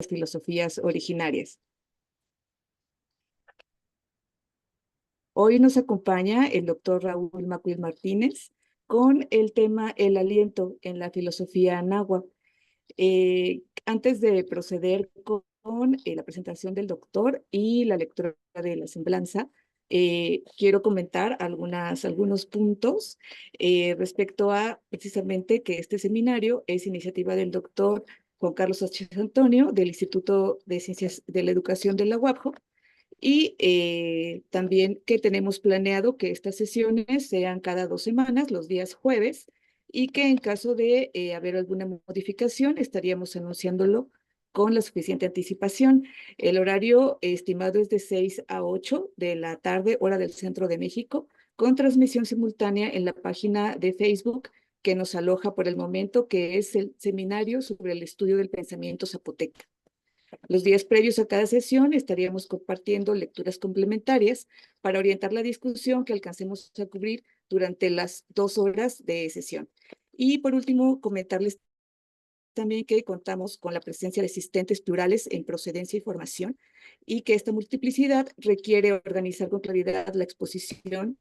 filosofías originarias. Hoy nos acompaña el doctor Raúl Macuil Martínez con el tema El aliento en la filosofía náhuatl. Antes de proceder con la presentación del doctor y la lectura de la semblanza, quiero comentar algunos puntos respecto a precisamente que este seminario es iniciativa del doctor Juan Carlos H. Antonio del Instituto de Ciencias de la Educación de la UAPJO, y también que tenemos planeado que estas sesiones sean cada 2 semanas, los días jueves, y que en caso de haber alguna modificación estaríamos anunciándolo con la suficiente anticipación. El horario estimado es de 6 a 8 de la tarde, hora del centro de México, con transmisión simultánea en la página de Facebook que nos aloja por el momento, que es el Seminario sobre el Estudio del Pensamiento Zapoteca. Los días previos a cada sesión estaríamos compartiendo lecturas complementarias para orientar la discusión que alcancemos a cubrir durante las 2 horas de sesión. Y por último, comentarles también que contamos con la presencia de asistentes plurales en procedencia y formación, y que esta multiplicidad requiere organizar con claridad la exposición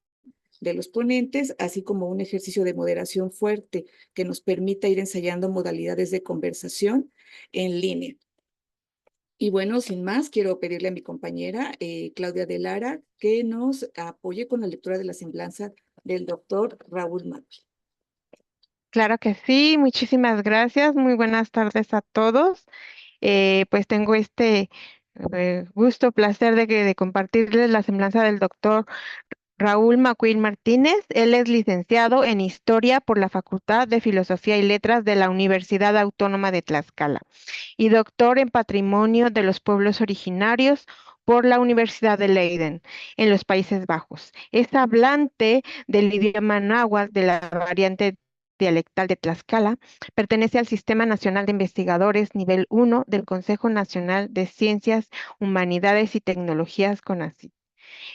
de los ponentes, así como un ejercicio de moderación fuerte que nos permita ir ensayando modalidades de conversación en línea. Y bueno, sin más, quiero pedirle a mi compañera Claudia de Lara que nos apoye con la lectura de la semblanza del doctor Raúl Macuil. Claro que sí, muchísimas gracias. Muy buenas tardes a todos. Pues tengo este gusto, placer de compartirles la semblanza del doctor Raúl Macuil Martínez. Él es licenciado en Historia por la Facultad de Filosofía y Letras de la Universidad Autónoma de Tlaxcala y doctor en Patrimonio de los Pueblos Originarios por la Universidad de Leiden, en los Países Bajos. Es hablante del idioma náhuatl de la variante dialectal de Tlaxcala. Pertenece al Sistema Nacional de Investigadores Nivel 1 del Consejo Nacional de Ciencias, Humanidades y Tecnologías CONACYT.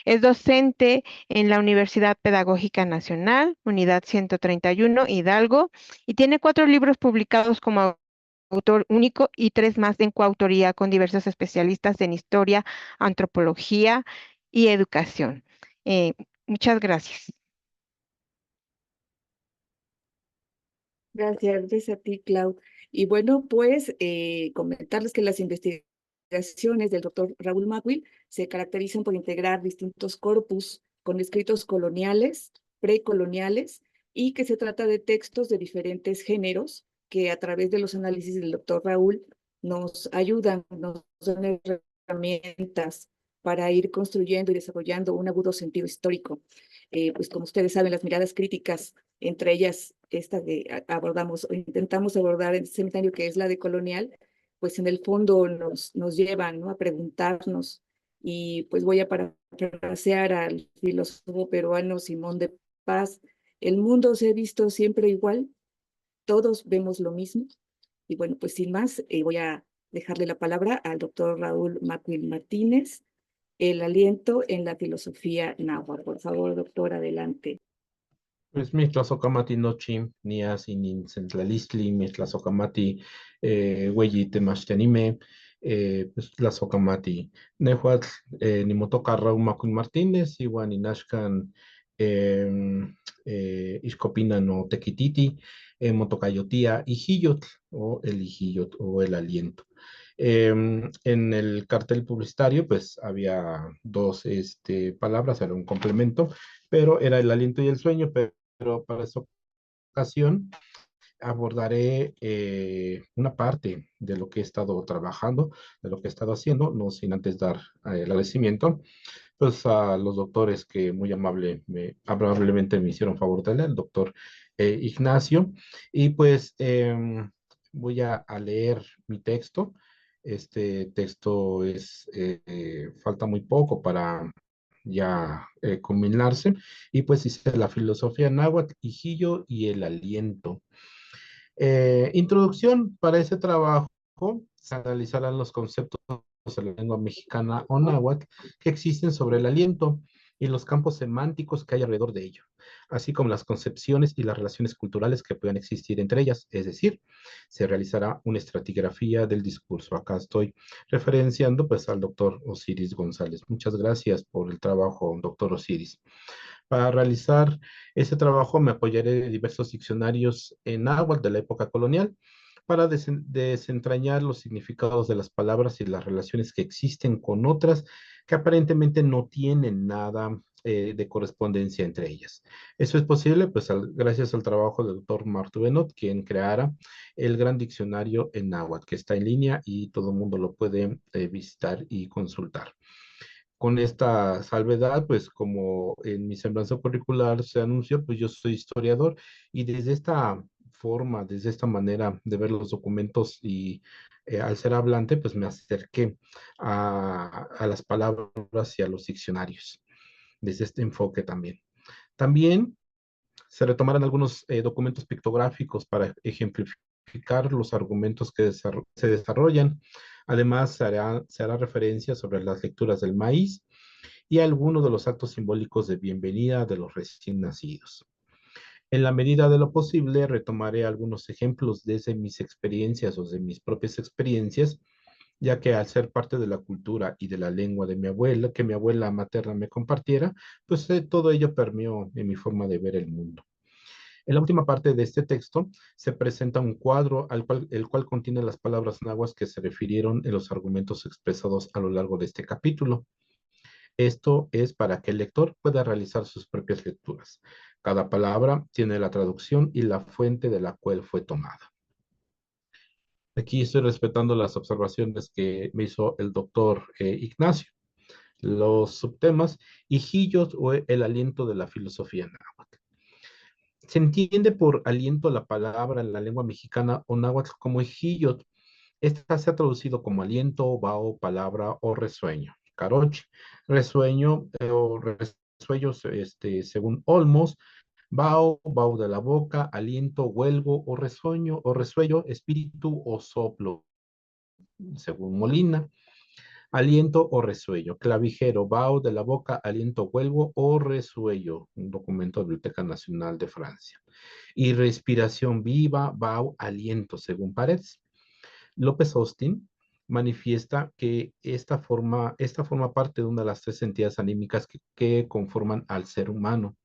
Es docente en la Universidad Pedagógica Nacional, Unidad 131, Hidalgo, y tiene 4 libros publicados como autor único y 3 más en coautoría con diversos especialistas en historia, antropología y educación. Eh, Muchas gracias. Gracias a ti, Clau. Y bueno, pues comentarles que las investigaciones del doctor Raúl Macuil se caracterizan por integrar distintos corpus con escritos coloniales, precoloniales, y que se trata de textos de diferentes géneros que a través de los análisis del doctor Raúl nos ayudan, nos dan herramientas para ir construyendo y desarrollando un agudo sentido histórico. Pues como ustedes saben, las miradas críticas, entre ellas esta que abordamos o intentamos abordar en este seminario, que es la de colonial, pues en el fondo nos llevan, ¿no?, a preguntarnos. Y pues voy a parafrasear al filósofo peruano Simón de Paz: el mundo se ha visto siempre igual, todos vemos lo mismo. Y bueno, pues sin más, voy a dejarle la palabra al doctor Raúl Macuil Martínez, El aliento en la filosofía náhuatl. Por favor, doctor, adelante. Pues mi tlazocamati nochi, niasi nin centlalistli, mi tlazocamati hueyi temachtenime, pues tlazocamati nehuatl, nimotoca Raúl Macuil Martínez, igual inashkan Ixcopina no tequititi, motocayotia ijillotl, o el ijillot, o el aliento. En el cartel publicitario, pues había dos palabras, era un complemento, pero era el aliento y el sueño, pero para esta ocasión abordaré una parte de lo que he estado trabajando, de lo que he estado haciendo, no sin antes dar el agradecimiento pues, a los doctores que muy amablemente me hicieron favor de leer, el doctor Ignacio, y pues voy a leer mi texto. Este texto falta muy poco para ya combinarse, y pues dice la filosofía náhuatl, Hijillo y el aliento. Introducción: para ese trabajo se analizarán los conceptos de la lengua mexicana o náhuatl que existen sobre el aliento, y los campos semánticos que hay alrededor de ello, así como las concepciones y las relaciones culturales que puedan existir entre ellas. Es decir, se realizará una estratigrafía del discurso. Acá estoy referenciando pues al doctor Osiris González. Muchas gracias por el trabajo, doctor Osiris. Para realizar ese trabajo me apoyaré de diversos diccionarios en náhuatl de la época colonial para desentrañar los significados de las palabras y las relaciones que existen con otras que aparentemente no tienen nada de correspondencia entre ellas. Eso es posible pues gracias al trabajo del doctor Martu Benot, quien creara el gran diccionario en náhuatl, que está en línea y todo el mundo lo puede visitar y consultar. Con esta salvedad, pues como en mi semblanza curricular se anunció, pues yo soy historiador y desde esta forma, desde esta manera de ver los documentos y al ser hablante, pues me acerqué a las palabras y a los diccionarios, desde este enfoque también. También se retomarán algunos documentos pictográficos para ejemplificar los argumentos que se desarrollan. Además, se hará referencia sobre las lecturas del maíz y algunos de los actos simbólicos de bienvenida de los recién nacidos. En la medida de lo posible, retomaré algunos ejemplos desde mis experiencias o de mis propias experiencias, ya que al ser parte de la cultura y de la lengua de mi abuela, que mi abuela materna me compartiera, pues todo ello permeó en mi forma de ver el mundo. En la última parte de este texto se presenta un cuadro el cual contiene las palabras nahuas que se refirieron en los argumentos expresados a lo largo de este capítulo. Esto es para que el lector pueda realizar sus propias lecturas. Cada palabra tiene la traducción y la fuente de la cual fue tomada. Aquí estoy respetando las observaciones que me hizo el doctor Ignacio. Los subtemas, hijillos o el aliento de la filosofía náhuatl. Se entiende por aliento la palabra en la lengua mexicana o náhuatl como hijillot. Esta se ha traducido como aliento, vaho, palabra o resueño. Caroche, resueño o resuellos, según Olmos, vaho, vaho de la boca, aliento, huelgo o resuello, espíritu o soplo, según Molina. Aliento o resuello, clavijero, vaho de la boca, aliento, huelgo o resuello, un documento de la Biblioteca Nacional de Francia. Y respiración viva, vaho, aliento, según Paredes. López Austin manifiesta que esta forma parte de una de las tres entidades anímicas que conforman al ser humano.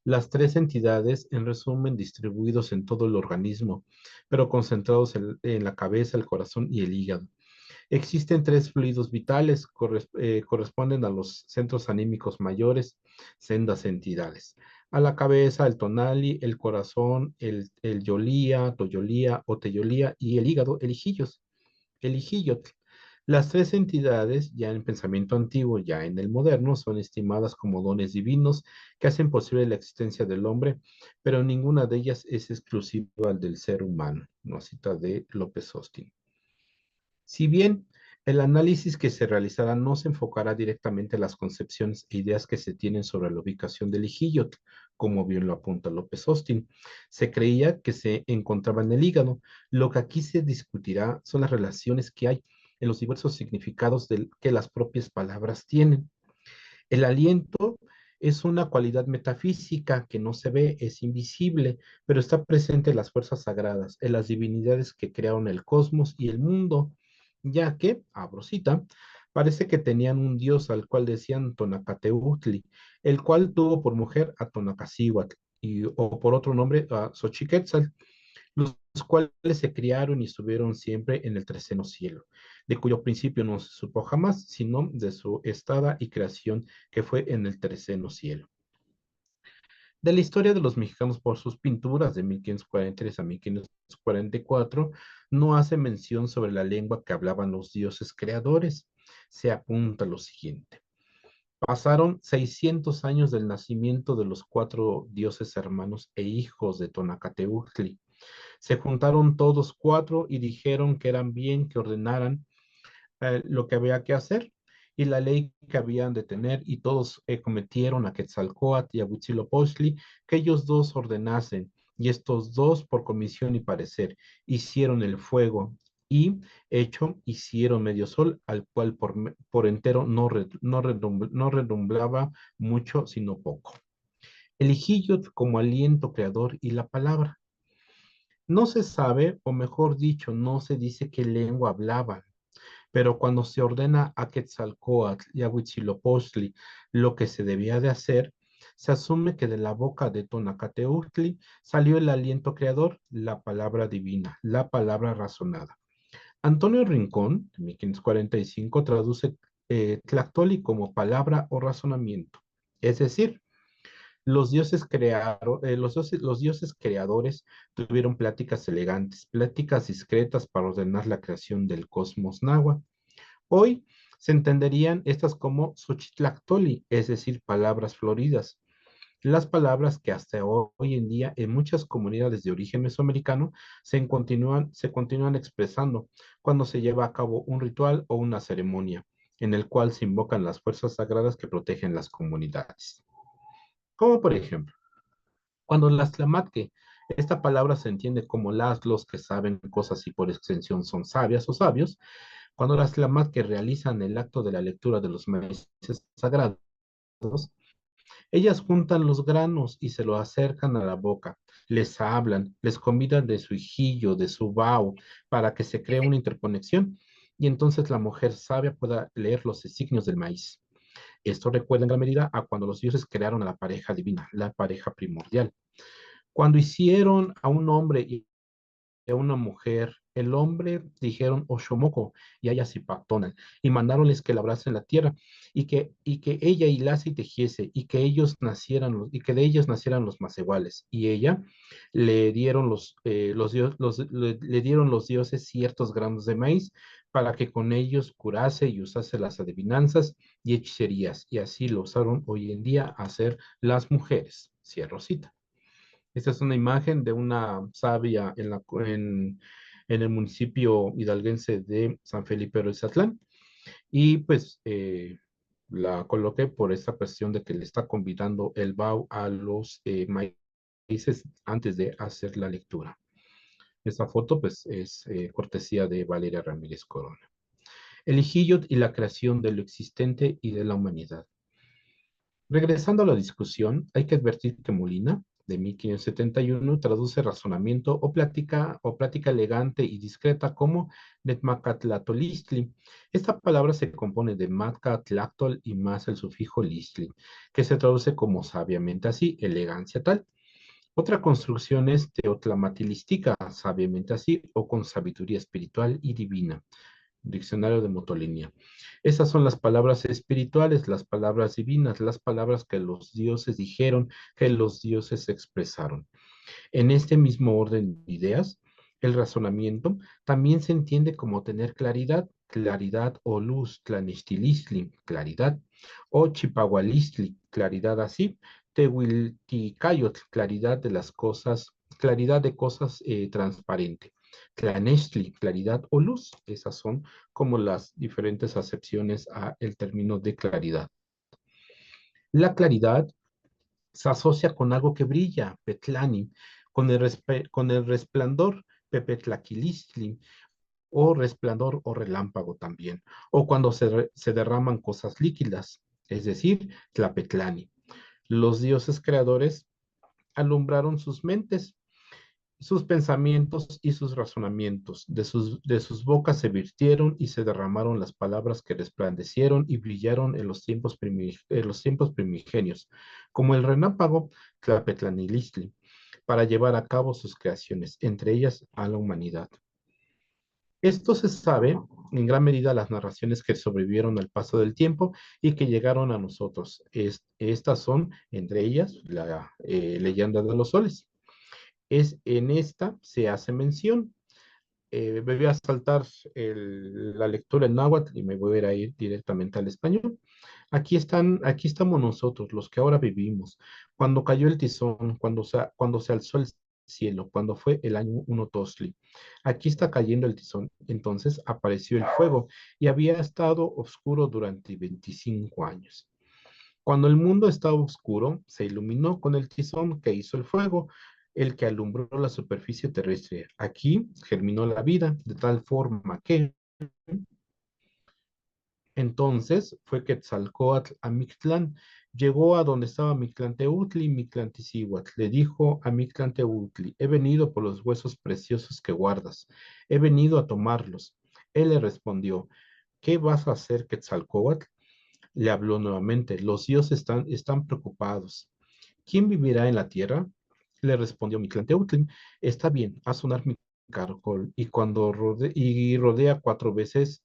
Las tres entidades, en resumen, distribuidos en todo el organismo, pero concentrados en la cabeza, el corazón y el hígado. Existen tres fluidos vitales, corresponden a los centros anímicos mayores, sendas entidades. A la cabeza, el tonali, el corazón, el yolía, toyolía o teyolía, y el hígado, el hijillot. Las tres entidades, ya en pensamiento antiguo, ya en el moderno, son estimadas como dones divinos que hacen posible la existencia del hombre, pero ninguna de ellas es exclusiva del ser humano, una cita de López Austin. Si bien el análisis que se realizará no se enfocará directamente en las concepciones e ideas que se tienen sobre la ubicación del hijillot, como bien lo apunta López Austin, se creía que se encontraba en el hígado. Lo que aquí se discutirá son las relaciones que hay en los diversos significados que las propias palabras tienen. El aliento es una cualidad metafísica que no se ve, es invisible, pero está presente en las fuerzas sagradas, en las divinidades que crearon el cosmos y el mundo, ya que, abro cita, parece que tenían un dios al cual decían Tonacateutli, el cual tuvo por mujer a Tonacacíhuatl, o por otro nombre a Xochiquetzal, los cuales se criaron y estuvieron siempre en el treceno cielo, de cuyo principio no se supo jamás, sino de su estada y creación que fue en el treceno cielo. De la historia de los mexicanos por sus pinturas de 1543 a 1544, no hace mención sobre la lengua que hablaban los dioses creadores. Se apunta lo siguiente. Pasaron 600 años del nacimiento de los cuatro dioses hermanos e hijos de Tonacateutli. Se juntaron todos cuatro y dijeron que eran bien que ordenaran lo que había que hacer y la ley que habían de tener, y todos cometieron a Quetzalcóatl y a Huitzilopochtli que ellos dos ordenasen, y estos dos por comisión y parecer hicieron el fuego y hecho hicieron medio sol, al cual por entero no redumblaba mucho, sino poco. El hijillo como aliento creador y la palabra. No se sabe, o mejor dicho, no se dice qué lengua hablaban, pero cuando se ordena a Quetzalcóatl y a Huitzilopochtli lo que se debía de hacer, se asume que de la boca de Tonacateutli salió el aliento creador, la palabra divina, la palabra razonada. Antonio Rincón, de 1545, traduce Tlactoli como palabra o razonamiento. Es decir, los dioses creadores tuvieron pláticas elegantes, pláticas discretas para ordenar la creación del cosmos náhuatl. Hoy se entenderían estas como Xochitlactoli, es decir, palabras floridas. Las palabras que hasta hoy en día en muchas comunidades de origen mesoamericano se continúan expresando cuando se lleva a cabo un ritual o una ceremonia en el cual se invocan las fuerzas sagradas que protegen las comunidades. Como por ejemplo, cuando las tlamatque, esta palabra se entiende como los que saben cosas y por extensión son sabias o sabios, cuando las tlamatque realizan el acto de la lectura de los maíces sagrados, ellas juntan los granos y se lo acercan a la boca, les hablan, les convidan de su hijillo, de su bao, para que se cree una interconexión y entonces la mujer sabia pueda leer los signos del maíz. Esto recuerda en gran medida a cuando los dioses crearon a la pareja divina, la pareja primordial. Cuando hicieron a un hombre y a una mujer, el hombre dijeron Oshomoko y ella Zipactona, y mandaronles que labrasen la tierra, y que ella hilase y tejiese, y que ellos nacieran, y que de ellos nacieran los más iguales. Y ella le dieron le dieron los dioses ciertos granos de maíz para que con ellos curase y usase las adivinanzas y hechicerías, y así lo usaron hoy en día a hacer las mujeres. Cierro cita. Esta es una imagen de una sabia en el municipio hidalguense de San Felipe de Zatlán. Y pues la coloqué por esta cuestión de que le está convidando el BAU a los maíces antes de hacer la lectura. Esta foto pues es cortesía de Valeria Ramírez Corona. El Ijillot y la creación de lo existente y de la humanidad. Regresando a la discusión, hay que advertir que Molina, de 1571, traduce razonamiento o plática elegante y discreta como netmacatlatolistli. Esta palabra se compone de matca, tlactol y más el sufijo listli, que se traduce como sabiamente así, elegancia tal. Otra construcción es teotlamatilistica, sabiamente así, o con sabiduría espiritual y divina. Diccionario de Motolinía. Esas son las palabras espirituales, las palabras divinas, las palabras que los dioses dijeron, que los dioses expresaron. En este mismo orden de ideas, el razonamiento también se entiende como tener claridad, claridad o luz, tlanextilistli, claridad, o chipahualistli, claridad así, tehuilticayot, claridad de las cosas, claridad de cosas transparente. Tlanextli, claridad o luz, esas son como las diferentes acepciones a el término de claridad. La claridad se asocia con algo que brilla, petlani, con el resplandor, pepetlaquilistli, o resplandor o relámpago también, o cuando se derraman cosas líquidas, es decir, tlapetlani. Los dioses creadores alumbraron sus mentes, sus pensamientos y sus razonamientos. De sus bocas se virtieron y se derramaron las palabras que resplandecieron y brillaron en los tiempos primigenios, como el relámpago Tlapetlanilistli, para llevar a cabo sus creaciones, entre ellas a la humanidad. Esto se sabe en gran medida las narraciones que sobrevivieron al paso del tiempo y que llegaron a nosotros. Estas son, entre ellas, la leyenda de los soles. En esta se hace mención. Me voy a saltar la lectura en náhuatl y me voy a ir directamente al español. Aquí estamos nosotros, los que ahora vivimos. Cuando cayó el tizón, cuando se alzó el cielo, cuando fue el año 1 Tosli. Aquí está cayendo el tizón. Entonces apareció el fuego y había estado oscuro durante 25 años. Cuando el mundo estaba oscuro, se iluminó con el tizón que hizo el fuego. el que alumbró la superficie terrestre. Aquí germinó la vida, de tal forma que entonces fue Quetzalcóatl a Mictlán. Llegó a donde estaba Mictlanteutli, Mictlanticíhuatl. Le dijo a Mictlanteutli, he venido por los huesos preciosos que guardas. He venido a tomarlos. Él le respondió, ¿qué vas a hacer, Quetzalcóatl? Le habló nuevamente, los dioses están preocupados. ¿Quién vivirá en la tierra? Le respondió Mictlanteutli, está bien, haz sonar mi caracol. Y rodea cuatro veces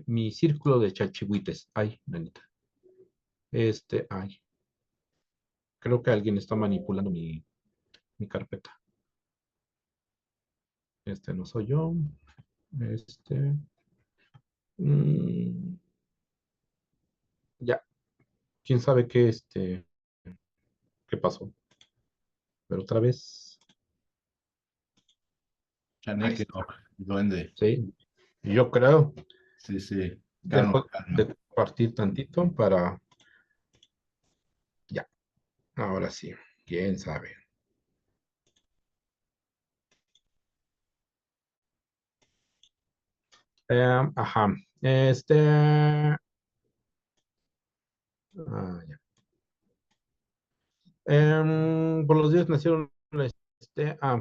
mi círculo de chalchihuites. Ay, nanita. Ay, creo que alguien está manipulando mi carpeta. No soy yo. Este, mm, ya, quién sabe qué pasó. Pero otra vez, ahí Chaneque, está. duende. Sí, yo creo. Sí, sí. Calma, Dejo calma. de partir tantito para, ya, ahora sí, quién sabe. Ajá, ya. Por los días nacieron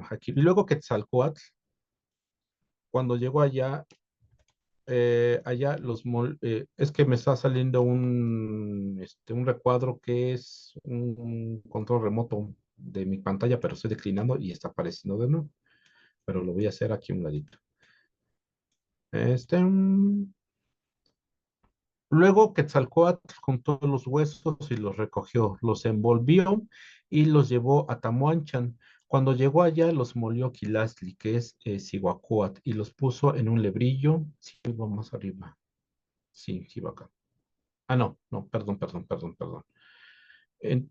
aquí. Y luego Quetzalcóatl, cuando llegó allá, es que me está saliendo un recuadro que es un control remoto de mi pantalla, pero estoy declinando y está apareciendo de nuevo. Pero lo voy a hacer aquí a un ladito. Este, mm, Luego Quetzalcóatl juntó los huesos y los recogió, los envolvió y los llevó a Tamuanchan. Cuando llegó allá, los molió Quilasli, que es Cihuacóatl, y los puso en un lebrillo. Sí, va más arriba. Sí, sí va acá. Ah, no, no, perdón, perdón, perdón, perdón. En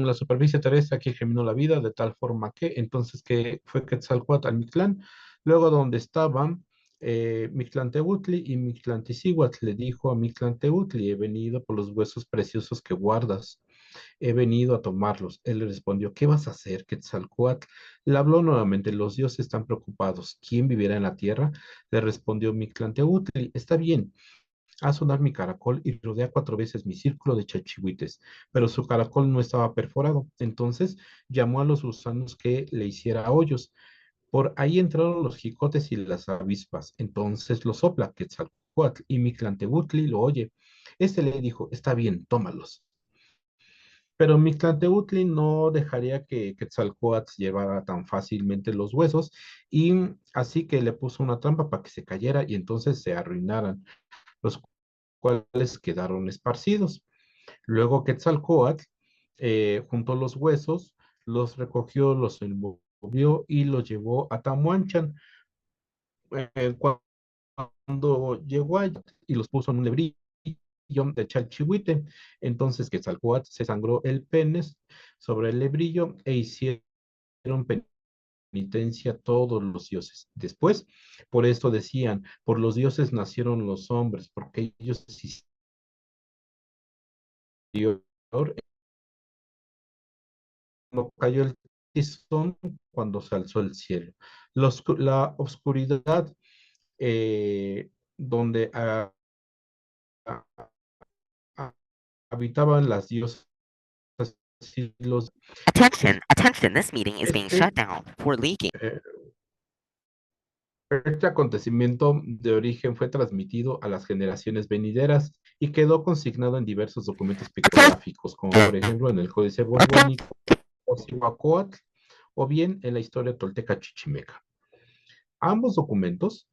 la superficie terrestre aquí geminó la vida, de tal forma que entonces que fue Quetzalcóatl al Mictlán, luego donde estaban Mictlanteutli y Mictlanticíhuatl le dijo a Mictlanteutli, he venido por los huesos preciosos que guardas, he venido a tomarlos. Él le respondió, ¿qué vas a hacer, Quetzalcóatl? Le habló nuevamente, los dioses están preocupados, ¿quién vivirá en la tierra? Le respondió Mictlanteutli, está bien, haz sonar mi caracol y rodea cuatro veces mi círculo de chachihuites, pero su caracol no estaba perforado. Entonces llamó a los gusanos que le hiciera hoyos. Por ahí entraron los jicotes y las avispas. Entonces lo sopla Quetzalcóatl y Mictlantecuhtli lo oye. Este le dijo, está bien, tómalos. Pero Mictlantecuhtli no dejaría que Quetzalcóatl llevara tan fácilmente los huesos y así que le puso una trampa para que se cayera y entonces se arruinaran, los cuales quedaron esparcidos. Luego Quetzalcóatl juntó los huesos, los recogió, los envolvió y los llevó a Tamuanchan. Cuando llegó allá y los puso en un lebrillo de Chalchihuite, entonces Quetzalcóatl se sangró el pene sobre el lebrillo e hicieron penitencia todos los dioses. Después, por esto decían, por los dioses nacieron los hombres, porque ellos existieron cuando cayó el tizón, cuando se alzó el cielo. La oscuridad donde a- habitaban las diosas y los... Attention, attention, this meeting is being Este, shut down for leaking. eh, este acontecimiento de origen fue transmitido a las generaciones venideras y quedó consignado en diversos documentos pictográficos, como por ejemplo en el Códice Borbónico, Ocihuacóatl, o bien en la historia tolteca chichimeca. Ambos documentos,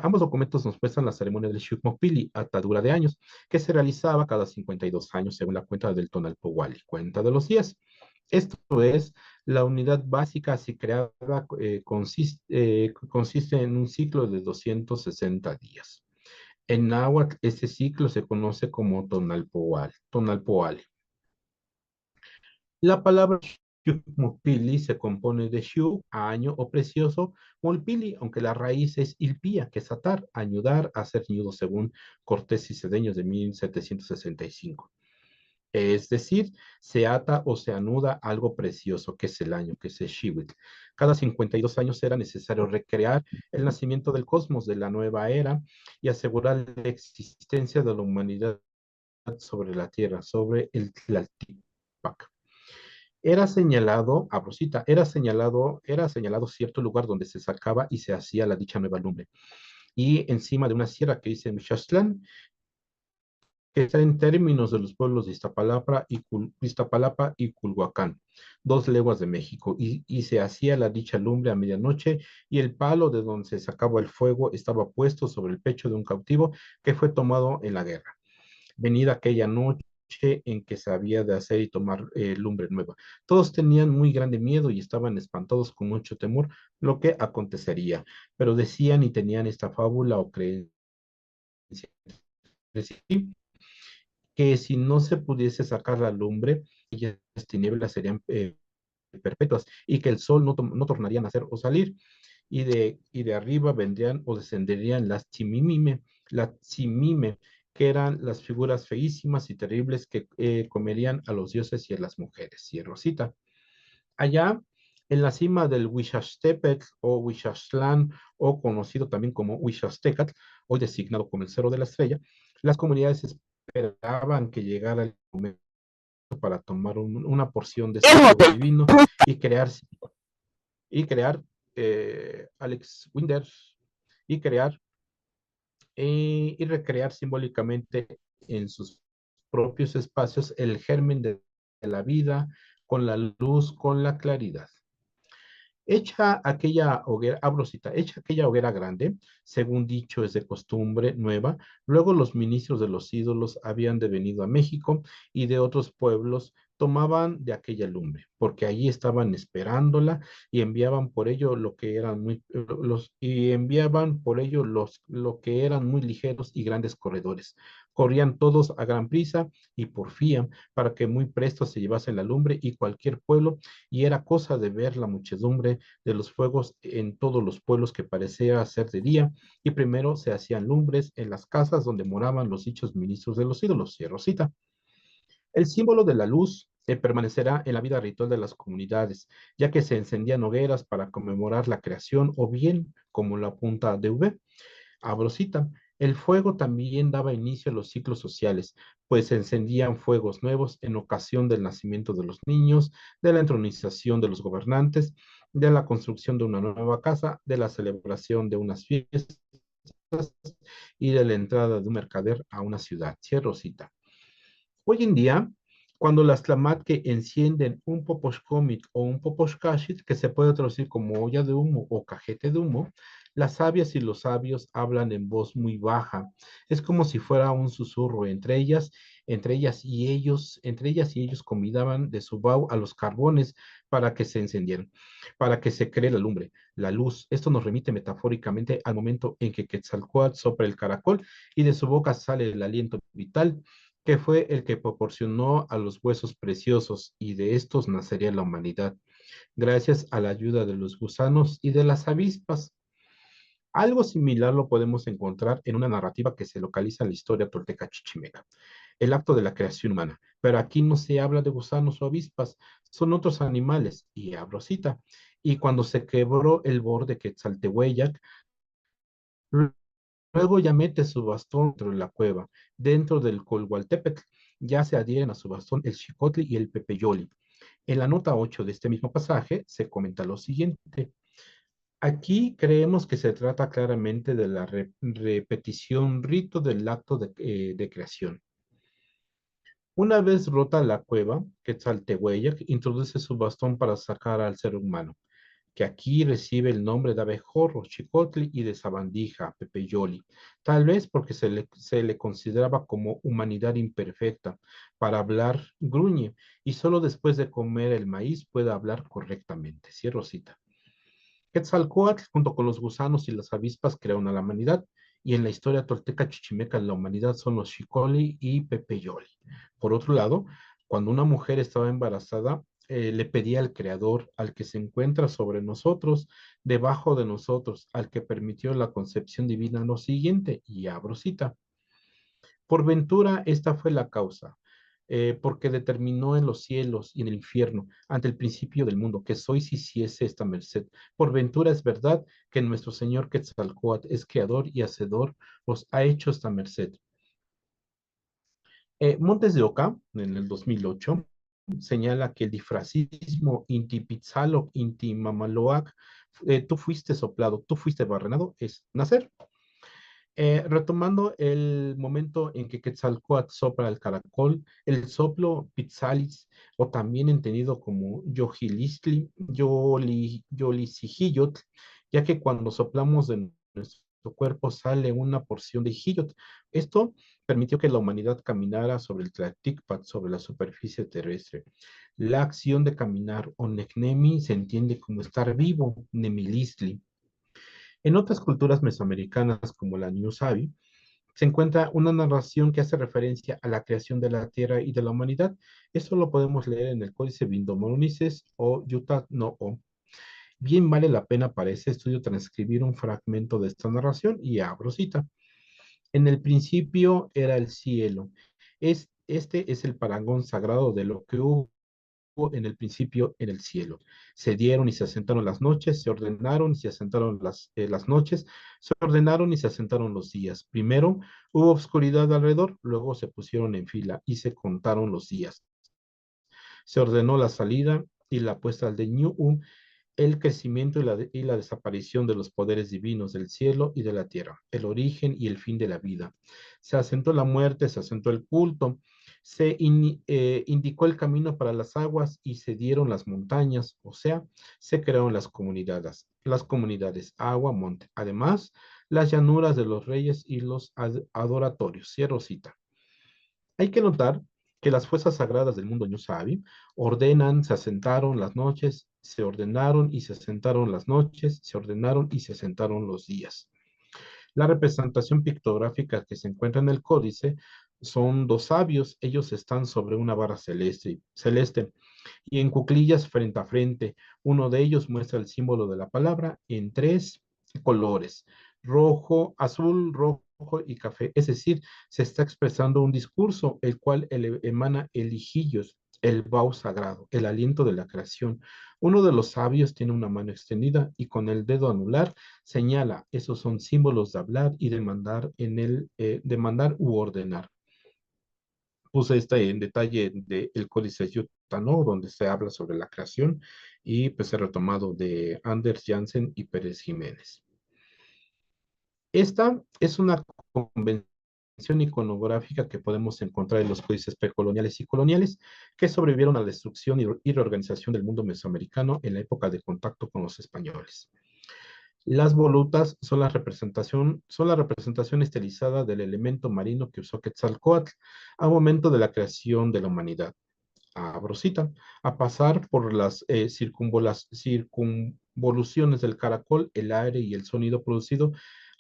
ambos documentos nos muestran la ceremonia del Xukmokpili, atadura de años, que se realizaba cada 52 años según la cuenta del Tonalpowali, cuenta de los días. Esto es, la unidad básica así creada consiste en un ciclo de 260 días. En náhuatl, ese ciclo se conoce como Tonalpoal. La palabra Xukmupili se compone de Xuk, año o precioso, Molpili, aunque la raíz es Ilpía, que es atar, añudar, hacer ñudo, según Cortés y Cedeños de 1765. Es decir, se ata o se anuda algo precioso, que es el año, que es el Shivit. Cada 52 años era necesario recrear el nacimiento del cosmos, de la nueva era, y asegurar la existencia de la humanidad sobre la Tierra, sobre el Tlaltipac. Era señalado, a Rosita, era señalado cierto lugar donde se sacaba y se hacía la dicha nueva lumbre. Y encima de una sierra que dice Mixastlán, que está en términos de los pueblos de Iztapalapa y Culhuacán, 2 leguas de México, y se hacía la dicha lumbre a medianoche, y el palo de donde se sacaba el fuego estaba puesto sobre el pecho de un cautivo que fue tomado en la guerra. Venida aquella noche en que se había de hacer y tomar lumbre nueva. Todos tenían muy grande miedo y estaban espantados con mucho temor lo que acontecería, pero decían y tenían esta fábula o creencia de sí, que si no se pudiese sacar la lumbre, y las tinieblas serían perpetuas y que el sol no tornaría a nacer o salir, y de arriba vendrían o descenderían las chimime, que eran las figuras feísimas y terribles que comerían a los dioses y a las mujeres. Y Rosita, allá en la cima del Huixastepetl o Huixastlán, o conocido también como Huixastecatl, hoy designado como el Cerro de la Estrella, las comunidades esperaban que llegara el momento para tomar una porción de este fuego divino y crear Alex Winder, y crear y recrear simbólicamente en sus propios espacios el germen de la vida, con la luz, con la claridad. Hecha aquella hoguera grande, según dicho es de costumbre nueva, luego los ministros de los ídolos habían de venido a México y de otros pueblos tomaban de aquella lumbre, porque allí estaban esperándola, y enviaban por ello lo que eran muy ligeros y grandes corredores. Corrían todos a gran prisa y porfía para que muy presto se llevasen la lumbre y cualquier pueblo, y era cosa de ver la muchedumbre de los fuegos en todos los pueblos que parecía ser de día, y primero se hacían lumbres en las casas donde moraban los dichos ministros de los ídolos. Y Rosita, el símbolo de la luz permanecerá en la vida ritual de las comunidades, ya que se encendían hogueras para conmemorar la creación, o bien, como la punta de V, Abrosita. El fuego también daba inicio a los ciclos sociales, pues se encendían fuegos nuevos en ocasión del nacimiento de los niños, de la entronización de los gobernantes, de la construcción de una nueva casa, de la celebración de unas fiestas y de la entrada de un mercader a una ciudad. Cierro cita. Hoy en día, cuando las tlamatque encienden un poposhkomit o un poposhkashit, que se puede traducir como olla de humo o cajete de humo, las sabias y los sabios hablan en voz muy baja. Es como si fuera un susurro entre ellas y ellos convidaban de su bau a los carbones para que se encendieran, para que se cree la lumbre, la luz. Esto nos remite metafóricamente al momento en que Quetzalcóatl sopla el caracol y de su boca sale el aliento vital, que fue el que proporcionó a los huesos preciosos, y de estos nacería la humanidad, gracias a la ayuda de los gusanos y de las avispas. Algo similar lo podemos encontrar en una narrativa que se localiza en la historia tolteca chichimeca, el acto de la creación humana. Pero aquí no se habla de gusanos o avispas, son otros animales, y abrosita. Y cuando se quebró el borde Quetzaltehueyac, luego ya mete su bastón dentro de la cueva, dentro del Colhualtepetl, ya se adhieren a su bastón el Xicotli y el Pepeyoli. En la nota 8 de este mismo pasaje se comenta lo siguiente. Aquí creemos que se trata claramente de la repetición rito del acto de creación. Una vez rota la cueva, Quetzaltehueyac introduce su bastón para sacar al ser humano, que aquí recibe el nombre de abejorro, chicotli, y de sabandija, pepeyoli, tal vez porque se le consideraba como humanidad imperfecta. Para hablar gruñe, y solo después de comer el maíz puede hablar correctamente. Cierro cita. Quetzalcóatl, junto con los gusanos y las avispas, crearon a la humanidad, y en la historia tolteca chichimeca la humanidad son los xicoli y pepeyoli. Por otro lado, cuando una mujer estaba embarazada, le pedía al Creador, al que se encuentra sobre nosotros, debajo de nosotros, al que permitió la concepción divina, lo siguiente, y abro cita: por ventura esta fue la causa, porque determinó en los cielos y en el infierno, ante el principio del mundo, que sois y hiciese esta merced. Por ventura es verdad que nuestro Señor Quetzalcóatl es creador y hacedor, os ha hecho esta merced. Montes de Oca, en el 2008, señala que el difracismo inti Pizzaloc, inti Mamaloac, tú fuiste soplado, tú fuiste barrenado, es nacer. Retomando el momento en que Quetzalcóatl sopla el caracol, el soplo Pitzalis, o también entendido como Yohilistli, Yolisijillotl, ya que cuando soplamos de nuestro cuerpo sale una porción de Jillot. Esto permitió que la humanidad caminara sobre el Tlaticpat, sobre la superficie terrestre. La acción de caminar, o Necnemi, se entiende como estar vivo, Nemilistli. En otras culturas mesoamericanas, como la New Sabi, se encuentra una narración que hace referencia a la creación de la Tierra y de la humanidad. Eso lo podemos leer en el Códice Vindomonices o Yutat no O. Bien vale la pena para ese estudio transcribir un fragmento de esta narración y abro cita. En el principio era el cielo. Este es el parangón sagrado de lo que hubo en el principio en el cielo. Se dieron y se asentaron las noches, se ordenaron y se asentaron las noches, se ordenaron y se asentaron los días. Primero hubo oscuridad alrededor, luego se pusieron en fila y se contaron los días. Se ordenó la salida y la puesta al de Ñu, el crecimiento y la desaparición de los poderes divinos del cielo y de la tierra, el origen y el fin de la vida. Se asentó la muerte, se asentó el culto, indicó el camino para las aguas y se dieron las montañas, o sea, se crearon las comunidades, agua, monte. Además, las llanuras de los reyes y los adoratorios. Cierro cita. Hay que notar que las fuerzas sagradas del mundo Ñusabi ordenan, se asentaron las noches, se ordenaron y se asentaron las noches, se ordenaron y se asentaron los días. La representación pictográfica que se encuentra en el códice son dos sabios, ellos están sobre una barra celeste y en cuclillas frente a frente. Uno de ellos muestra el símbolo de la palabra en tres colores: rojo, azul, rojo y café. Es decir, se está expresando un discurso, el cual emana el hijillos, el Bau sagrado, el aliento de la creación. Uno de los sabios tiene una mano extendida y con el dedo anular señala. Esos son símbolos de hablar y de mandar de mandar u ordenar. Puse en detalle del Códice Yutano, donde se habla sobre la creación, y pues he retomado de Anders Jansen y Pérez Jiménez. Esta es una convención iconográfica que podemos encontrar en los códices precoloniales y coloniales que sobrevivieron a la destrucción y reorganización del mundo mesoamericano en la época de contacto con los españoles. Las volutas son la representación estilizada del elemento marino que usó Quetzalcóatl al momento de la creación de la humanidad. Abro cita: a pasar por las circunvoluciones del caracol, el aire y el sonido producido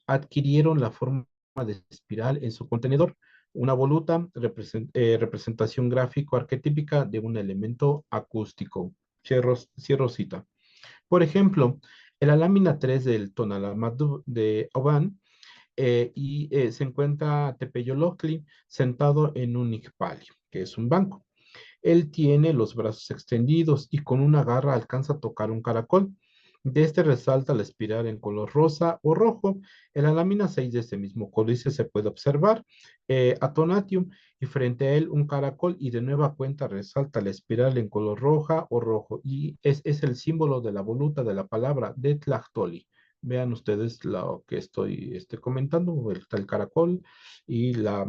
adquirieron la forma de espiral en su contenedor. Una voluta, representación gráfico arquetípica de un elemento acústico. Cierro cita. Por ejemplo, en la lámina 3 del Tonalamadú de Oban, se encuentra Tepeyolocli sentado en un icpali, que es un banco. Él tiene los brazos extendidos y con una garra alcanza a tocar un caracol. De este resalta la espiral en color rosa o rojo. En la lámina 6 de este mismo códice se puede observar Atonatium y frente a él un caracol y de nueva cuenta resalta la espiral en color roja o rojo y es el símbolo de la voluta de la palabra de Tlachtoli. Vean ustedes lo que estoy comentando, el caracol y la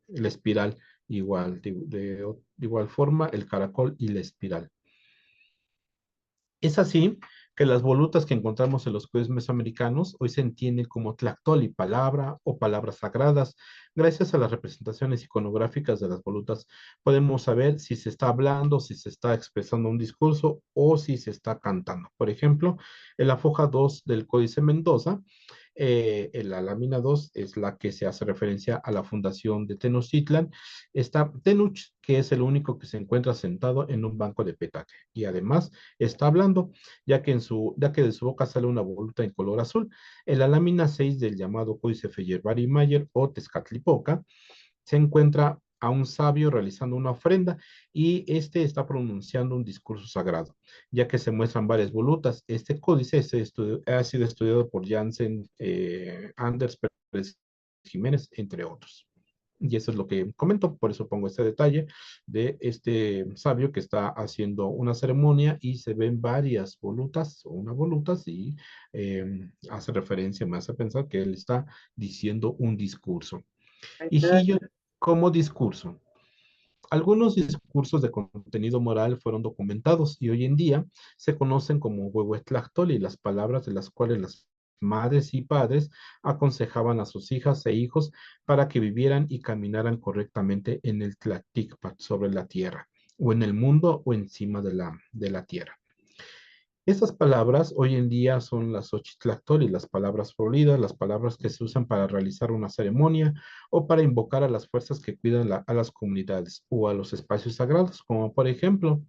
espiral. Igual, de igual forma, el caracol y la espiral. Es así que las volutas que encontramos en los códices mesoamericanos hoy se entienden como tlactoli, palabra o palabras sagradas. Gracias a las representaciones iconográficas de las volutas podemos saber si se está hablando, si se está expresando un discurso o si se está cantando. Por ejemplo, en la foja 2 del Códice Mendoza, en la lámina 2 es la que se hace referencia a la fundación de Tenochtitlan. Está Tenuch, que es el único que se encuentra sentado en un banco de petate y además está hablando, ya que de su boca sale una voluta en color azul. En la lámina 6 del llamado Códice Feyerabad y Mayer o Tezcatlipoca se encuentra a un sabio realizando una ofrenda y este está pronunciando un discurso sagrado, ya que se muestran varias volutas. Este códice ha sido estudiado por Jansen, Anders, Pérez Jiménez, entre otros. Y eso es lo que comento, por eso pongo este detalle de este sabio que está haciendo una ceremonia y se ven varias volutas o una volutas y hace referencia, me hace pensar que él está diciendo un discurso. Hijillo como discurso. Algunos discursos de contenido moral fueron documentados y hoy en día se conocen como huehuetlactoli, las palabras de las cuales las madres y padres aconsejaban a sus hijas e hijos para que vivieran y caminaran correctamente en el Tlaticpac, sobre la tierra, o en el mundo o encima de la tierra. Estas palabras hoy en día son las Xochitlactoli, las palabras floridas, las palabras que se usan para realizar una ceremonia o para invocar a las fuerzas que cuidan a las comunidades o a los espacios sagrados, como por ejemplo,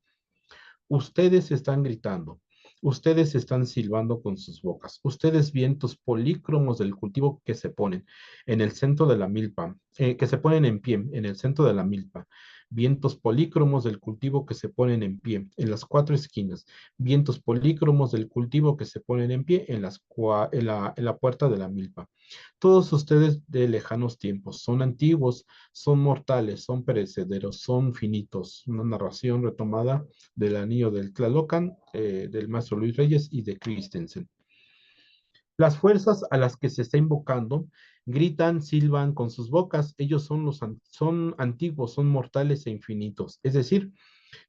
ustedes están gritando, ustedes están silbando con sus bocas, ustedes vientos polícromos del cultivo que se ponen en el centro de la milpa, que se ponen en pie en el centro de la milpa, vientos polícromos del cultivo que se ponen en pie en las cuatro esquinas, vientos polícromos del cultivo que se ponen en pie en la puerta de la milpa. Todos ustedes de lejanos tiempos, son antiguos, son mortales, son perecederos, son finitos. Una narración retomada del Anillo del Tlalocan, del maestro Luis Reyes y de Christensen. Las fuerzas a las que se está invocando gritan, silban con sus bocas. Ellos son antiguos, son mortales e infinitos. Es decir,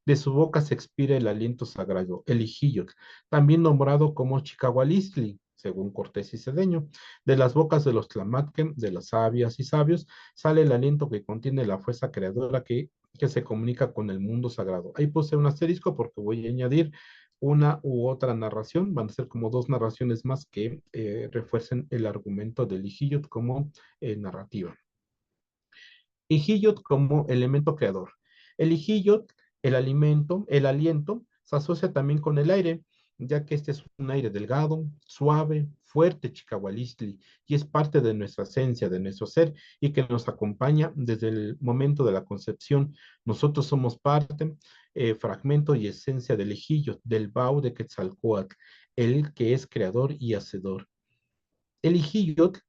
de su boca se expira el aliento sagrado, el Ijillotl, también nombrado como Chicahualistli, según Cortés y Cedeño. De las bocas de los Tlamatque, de las sabias y sabios, sale el aliento que contiene la fuerza creadora que se comunica con el mundo sagrado. Ahí puse un asterisco porque voy a añadir una u otra narración, van a ser como dos narraciones más que refuercen el argumento del Ijillot como narrativa. Ijillot como elemento creador. El Ijillot, el aliento, se asocia también con el aire, ya que este es un aire delgado, suave, fuerte, chicahualistli, y es parte de nuestra esencia, de nuestro ser, y que nos acompaña desde el momento de la concepción. Nosotros somos parte, fragmento y esencia del Ijillot, del Bau de Quetzalcóatl, el que es creador y hacedor. El Ijillot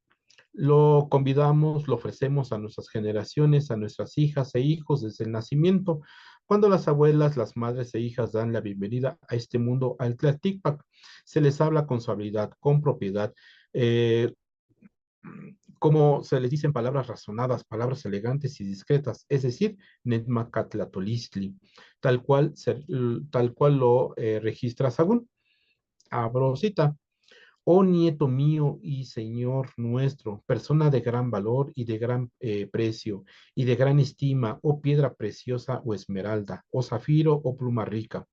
lo convidamos, lo ofrecemos a nuestras generaciones, a nuestras hijas e hijos desde el nacimiento, cuando las abuelas, las madres e hijas dan la bienvenida a este mundo, al Tlaticpac. Se les habla con suavidad, con propiedad, eh, como se les dicen palabras razonadas, palabras elegantes y discretas, es decir, Netmacatlatolistli, tal cual lo registra Sagún. Abro cita. Oh nieto mío y Señor nuestro, persona de gran valor y de gran precio y de gran estima, oh piedra preciosa o esmeralda, o zafiro o pluma rica,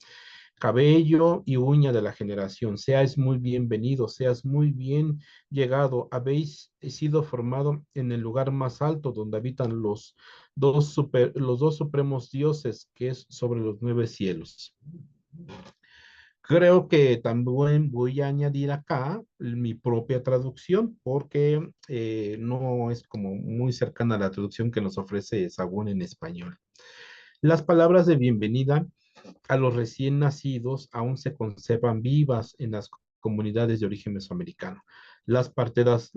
cabello y uña de la generación, seas muy bienvenido, seas muy bien llegado, habéis sido formado en el lugar más alto donde habitan los dos supremos dioses que es sobre los 9 cielos. Creo que también voy a añadir acá mi propia traducción porque no es como muy cercana a la traducción que nos ofrece Sagún en español. Las palabras de bienvenida a los recién nacidos aún se conservan vivas en las comunidades de origen mesoamericano. Las parteras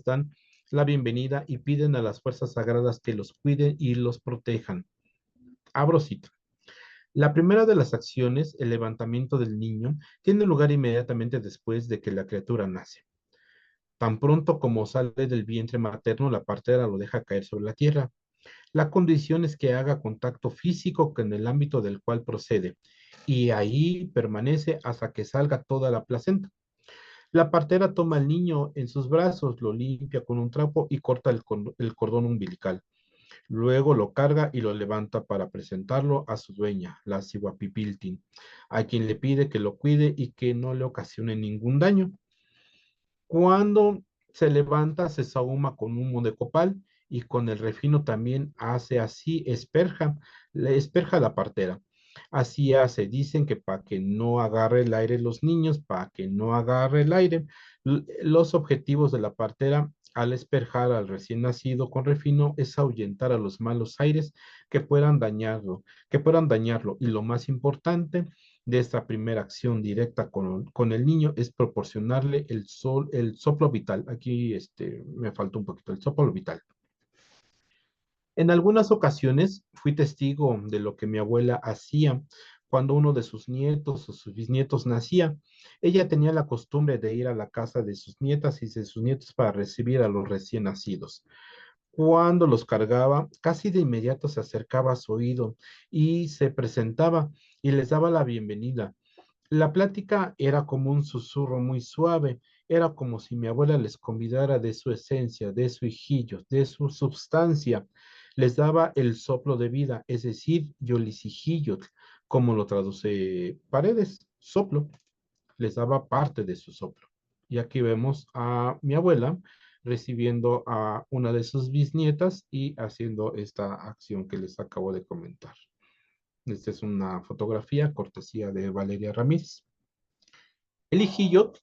dan la bienvenida y piden a las fuerzas sagradas que los cuiden y los protejan. Abro cita. La primera de las acciones, el levantamiento del niño, tiene lugar inmediatamente después de que la criatura nace. Tan pronto como sale del vientre materno, la partera lo deja caer sobre la tierra. La condición es que haga contacto físico con el ámbito del cual procede, y ahí permanece hasta que salga toda la placenta. La partera toma al niño en sus brazos, lo limpia con un trapo y corta el cordón umbilical. Luego lo carga y lo levanta para presentarlo a su dueña, la Sihuapipiltin, a quien le pide que lo cuide y que no le ocasione ningún daño. Cuando se levanta, se sahuma con humo de copal y con el refino también hace así, le esperja la partera. Así hace, dicen que para que no agarre el aire los niños, para que no agarre el aire, los objetivos de la partera al esperjar al recién nacido con refino es ahuyentar a los malos aires que puedan dañarlo. Y lo más importante de esta primera acción directa con el niño es proporcionarle el soplo vital. Aquí me faltó un poquito el soplo vital. En algunas ocasiones fui testigo de lo que mi abuela hacía cuando uno de sus nietos o sus bisnietos nacía. Ella tenía la costumbre de ir a la casa de sus nietas y de sus nietos para recibir a los recién nacidos. Cuando los cargaba, casi de inmediato se acercaba a su oído y se presentaba y les daba la bienvenida. La plática era como un susurro muy suave, era como si mi abuela les convidara de su esencia, de su hijillo, de su substancia. Les daba el soplo de vida, es decir, yolisihiyot, como lo traduce Paredes, soplo, les daba parte de su soplo. Y aquí vemos a mi abuela recibiendo a una de sus bisnietas y haciendo esta acción que les acabo de comentar. Esta es una fotografía cortesía de Valeria Ramírez. El hijillo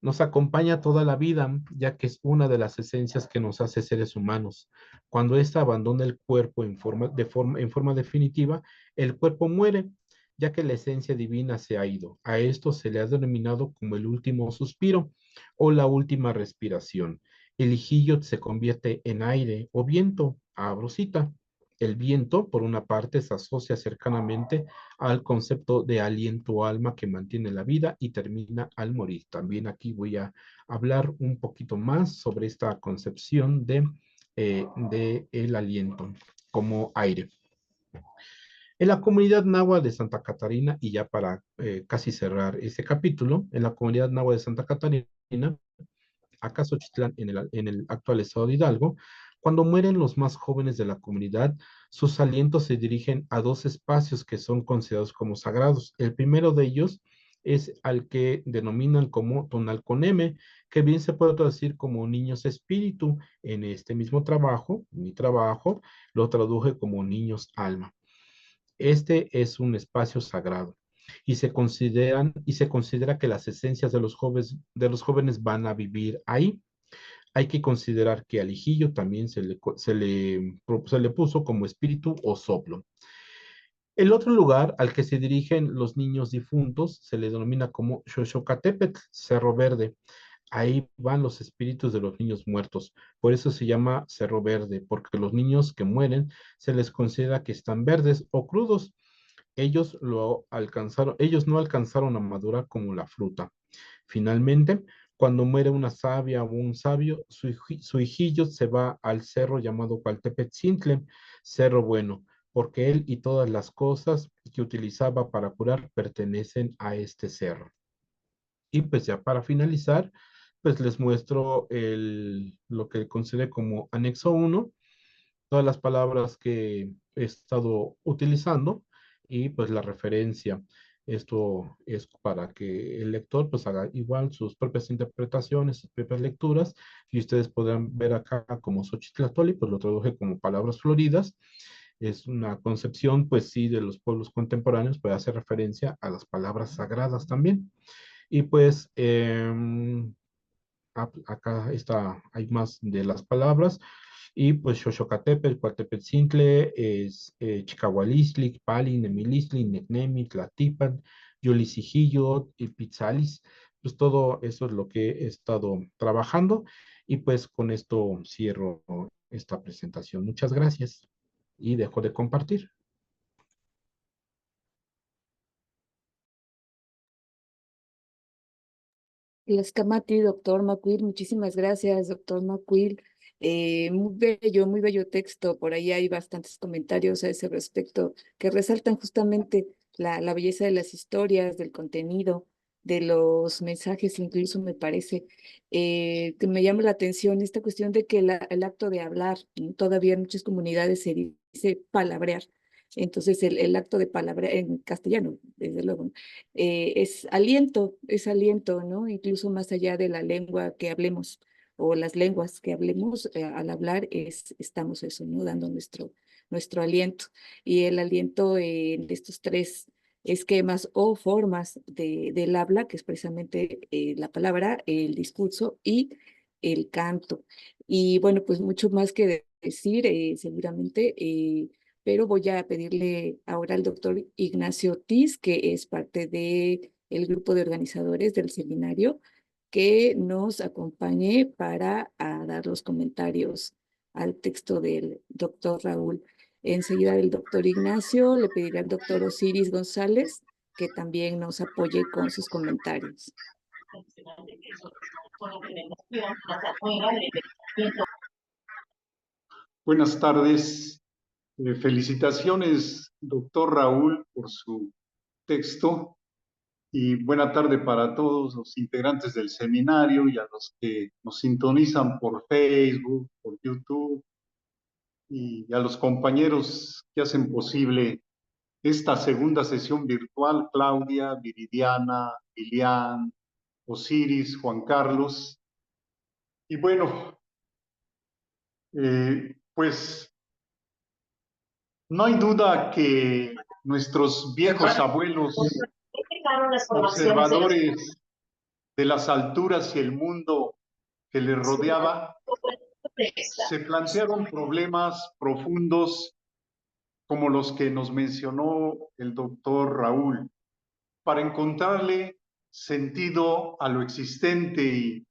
nos acompaña toda la vida, ya que es una de las esencias que nos hace seres humanos. Cuando ésta abandona el cuerpo en forma definitiva, el cuerpo muere, ya que la esencia divina se ha ido. A esto se le ha denominado como el último suspiro o la última respiración. El hijillo se convierte en aire o viento, abro cita. El viento, por una parte, se asocia cercanamente al concepto de aliento o alma que mantiene la vida y termina al morir. También aquí voy a hablar un poquito más sobre esta concepción de el aliento como aire. En la comunidad náhuatl de Santa Catarina, y ya para casi cerrar este capítulo, en la comunidad náhuatl de Santa Catarina, acá Xochitlán, en el actual estado de Hidalgo, cuando mueren los más jóvenes de la comunidad, sus alientos se dirigen a dos espacios que son considerados como sagrados. El primero de ellos es al que denominan como Tonalconeme, que bien se puede traducir como niños espíritu. En este mismo trabajo, mi trabajo, lo traduje como niños alma. Este es un espacio sagrado y se considera que las esencias de los jóvenes van a vivir ahí. Hay que considerar que al hijillo también se le puso como espíritu o soplo. El otro lugar al que se dirigen los niños difuntos se le denomina como Xoxocatépetl, Cerro Verde. Ahí van los espíritus de los niños muertos. Por eso se llama Cerro Verde, porque los niños que mueren se les considera que están verdes o crudos. Ellos no alcanzaron a madurar como la fruta. Finalmente, cuando muere una sabia o un sabio, su hijillo se va al cerro llamado Cualtepetzintle, Cerro Bueno, porque él y todas las cosas que utilizaba para curar pertenecen a este cerro. Y pues ya para finalizar, pues les muestro lo que considero como anexo 1, todas las palabras que he estado utilizando y pues la referencia. Esto es para que el lector pues haga igual sus propias interpretaciones, sus propias lecturas, y ustedes podrán ver acá como Xochitl Atóli, pues lo traduje como palabras floridas. Es una concepción, pues sí, de los pueblos contemporáneos, puede hacer referencia a las palabras sagradas también. Y pues acá hay más de las palabras. Y pues Xoxocatépetl, Cualtepetzintle, es Chicahualistli, Pali, Nemilistli, Necnemi, Tlatipan, Yolisijillo y Pizzalis. Pues todo eso es lo que he estado trabajando. Y pues con esto cierro esta presentación. Muchas gracias y dejo de compartir. Tlaxcamati, doctor Macuil, muchísimas gracias, doctor Macuil. Muy bello texto. Por ahí hay bastantes comentarios a ese respecto que resaltan justamente la belleza de las historias, del contenido, de los mensajes, incluso me parece que me llama la atención esta cuestión de que el acto de hablar, ¿no? Todavía en muchas comunidades se dice palabrear. Entonces, el acto de palabrear en castellano, desde luego, ¿no? Es aliento, ¿no? Incluso más allá de la lengua que hablemos o las lenguas que hablemos, al hablar estamos eso, ¿no? Dando nuestro aliento. Y el aliento en estos tres esquemas o formas del habla, que es precisamente la palabra, el discurso y el canto. Y bueno, pues mucho más que decir, seguramente, pero voy a pedirle ahora al doctor Ignacio Ortiz, que es parte del grupo de organizadores del seminario, que nos acompañe para dar los comentarios al texto del doctor Raúl. Enseguida del doctor Ignacio le pediré al doctor Osiris González que también nos apoye con sus comentarios. Buenas tardes. Felicitaciones, doctor Raúl, por su texto y buena tarde para todos los integrantes del seminario y a los que nos sintonizan por Facebook, por YouTube y a los compañeros que hacen posible esta segunda sesión virtual, Claudia, Viridiana, Lilian, Osiris, Juan Carlos. Y bueno, pues no hay duda que nuestros viejos abuelos, observadores de las alturas y el mundo que les rodeaba, se plantearon problemas profundos como los que nos mencionó el doctor Raúl, para encontrarle sentido a lo existente y,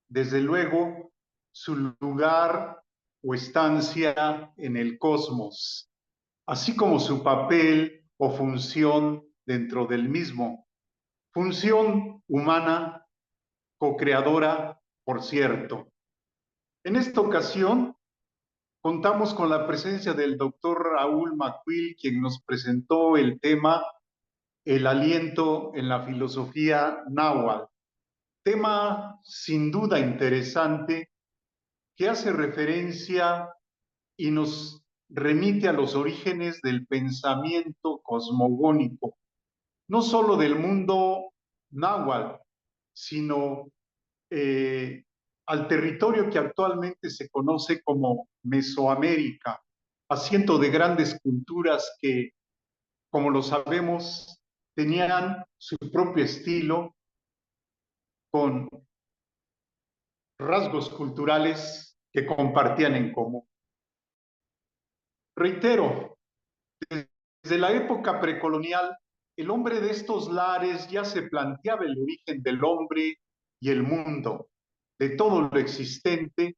desde luego, su lugar o estancia en el cosmos, así como su papel o función dentro del mismo. Función humana, co-creadora, por cierto. En esta ocasión, contamos con la presencia del doctor Raúl Macuil, quien nos presentó el tema El aliento en la filosofía náhuatl. Tema sin duda interesante que hace referencia y nos remite a los orígenes del pensamiento cosmogónico, no solo del mundo náhuatl, sino al territorio que actualmente se conoce como Mesoamérica, asiento de grandes culturas que, como lo sabemos, tenían su propio estilo, con rasgos culturales que compartían en común. Reitero, desde la época precolonial, el hombre de estos lares ya se planteaba el origen del hombre y el mundo, de todo lo existente,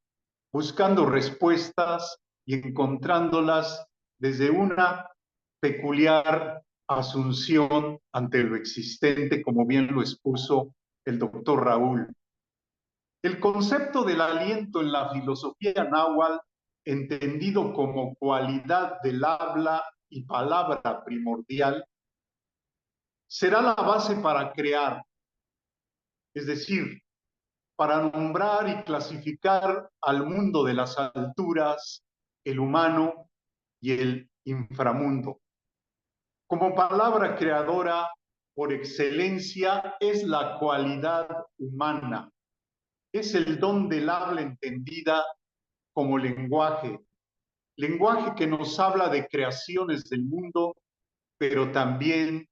buscando respuestas y encontrándolas desde una peculiar asunción ante lo existente, como bien lo expuso el doctor Raúl. El concepto del aliento en la filosofía náhuatl, entendido como cualidad del habla y palabra primordial, será la base para crear, es decir, para nombrar y clasificar al mundo de las alturas, el humano y el inframundo. Como palabra creadora, por excelencia, es la cualidad humana. Es el don del habla entendida como lenguaje. Lenguaje que nos habla de creaciones del mundo, pero también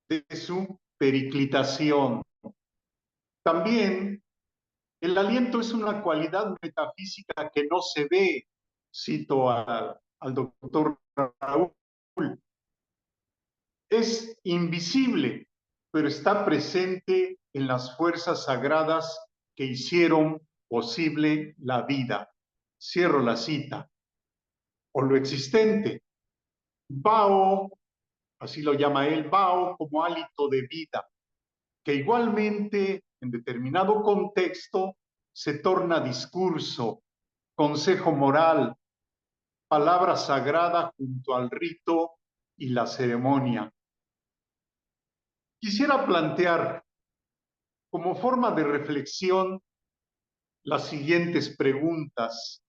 de su periclitación. También el aliento es una cualidad metafísica que no se ve, cito al doctor Raúl, es invisible, pero está presente en las fuerzas sagradas que hicieron posible la vida. Cierro la cita. O lo existente. Bao, así lo llama él, Bao como hálito de vida, que igualmente en determinado contexto se torna discurso, consejo moral, palabra sagrada junto al rito y la ceremonia. Quisiera plantear como forma de reflexión las siguientes preguntas.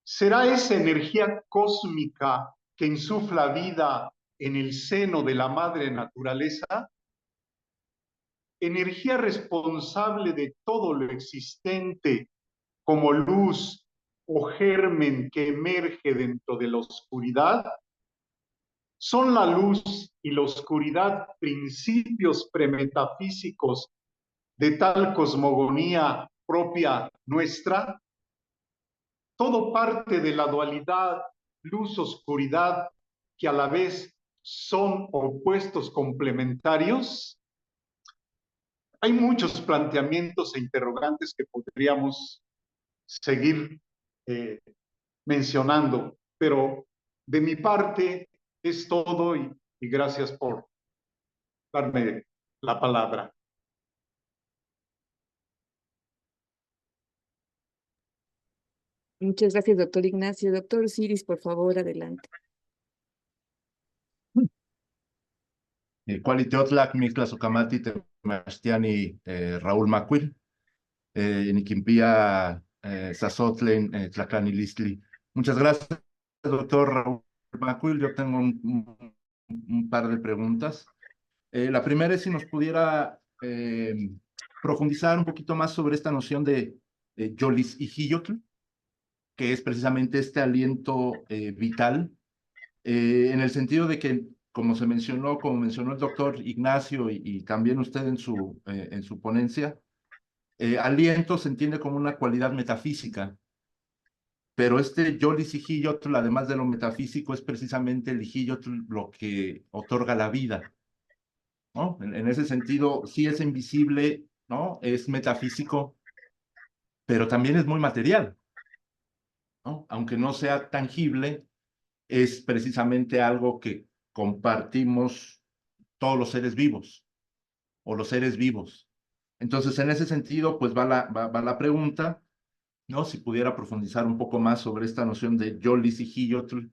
¿Será esa energía cósmica que insufla vida en el seno de la madre naturaleza? Energía responsable de todo lo existente, como luz o germen que emerge dentro de la oscuridad. ¿Son la luz y la oscuridad principios premetafísicos de tal cosmogonía propia nuestra? todo parte de la dualidad luz-oscuridad, que a la vez son opuestos complementarios. Hay muchos planteamientos e interrogantes que podríamos seguir mencionando, pero de mi parte es todo y gracias por darme la palabra. Muchas gracias, doctor Ignacio. Doctor Osiris, por favor, adelante. Cualiteotlak, Mixtlazocamatl, Temachtiani, Raúl Macuil, Niquimpía, Sazotlen, Tlacanilistli. Muchas gracias, doctor Raúl Macuil. Yo tengo un par de preguntas. La primera es si nos pudiera profundizar un poquito más sobre esta noción de Yolis Ijiyotl, que es precisamente este aliento vital, en el sentido de que, como mencionó el doctor Ignacio y también usted en su ponencia, aliento se entiende como una cualidad metafísica, pero este Yolis Ijiyotl, además de lo metafísico, es precisamente el Ijiyotl lo que otorga la vida, ¿no? En ese sentido, sí es invisible, ¿no? Es metafísico, pero también es muy material, ¿no? Aunque no sea tangible, es precisamente algo que compartimos todos los seres vivos o los seres vivos. Entonces, en ese sentido, pues va la pregunta, ¿no? Si pudiera profundizar un poco más sobre esta noción de Yolis y Hiyotl,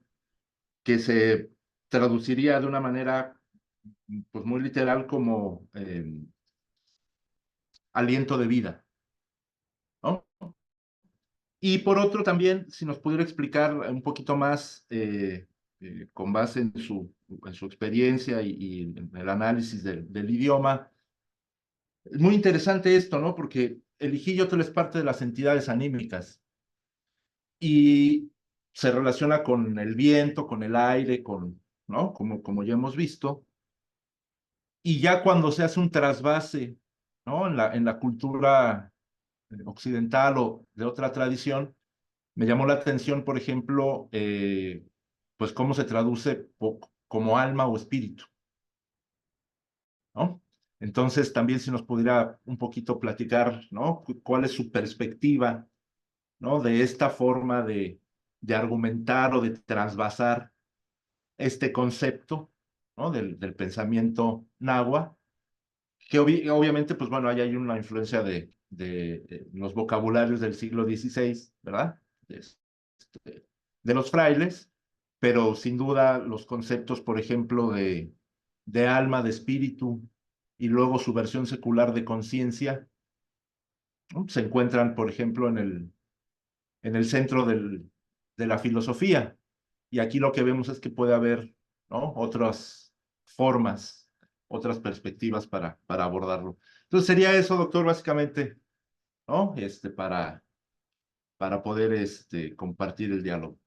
que se traduciría de una manera pues muy literal como aliento de vida, ¿no? Y por otro también, si nos pudiera explicar un poquito más, con base en su experiencia y en el análisis del idioma. Es muy interesante esto, ¿no? Porque el Ijiyotl es parte de las entidades anímicas y se relaciona con el viento, con el aire, ¿no? Como ya hemos visto. Y ya cuando se hace un trasvase, ¿no? En la cultura occidental o de otra tradición, me llamó la atención, por ejemplo, pues cómo se traduce como alma o espíritu, ¿no? Entonces, también si nos pudiera un poquito platicar, ¿no? ¿Cuál es su perspectiva, ¿no? De esta forma de argumentar o de trasvasar este concepto, ¿no? Del pensamiento náhuatl, que obviamente, pues bueno, ahí hay una influencia de los vocabularios del siglo XVI, ¿verdad? De los frailes, pero sin duda los conceptos, por ejemplo, de alma, de espíritu, y luego su versión secular de conciencia, ¿no? Se encuentran, por ejemplo, en el centro de la filosofía. Y aquí lo que vemos es que puede haber, ¿no? Otras formas, otras perspectivas para abordarlo. Entonces sería eso, doctor, básicamente, ¿no? Para poder compartir el diálogo.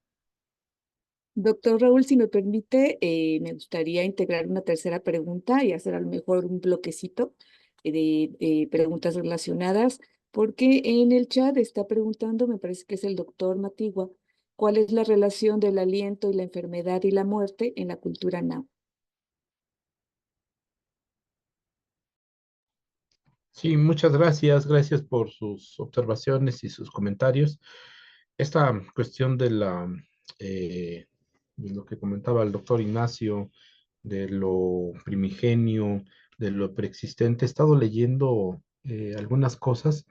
Doctor Raúl, si me permite, me gustaría integrar una tercera pregunta y hacer a lo mejor un bloquecito de preguntas relacionadas, porque en el chat está preguntando, me parece que es el doctor Matigua, ¿cuál es la relación del aliento y la enfermedad y la muerte en la cultura náhuatl? Sí, muchas gracias. Gracias por sus observaciones y sus comentarios. Esta cuestión de lo que comentaba el doctor Ignacio, de lo primigenio, de lo preexistente, he estado leyendo algunas cosas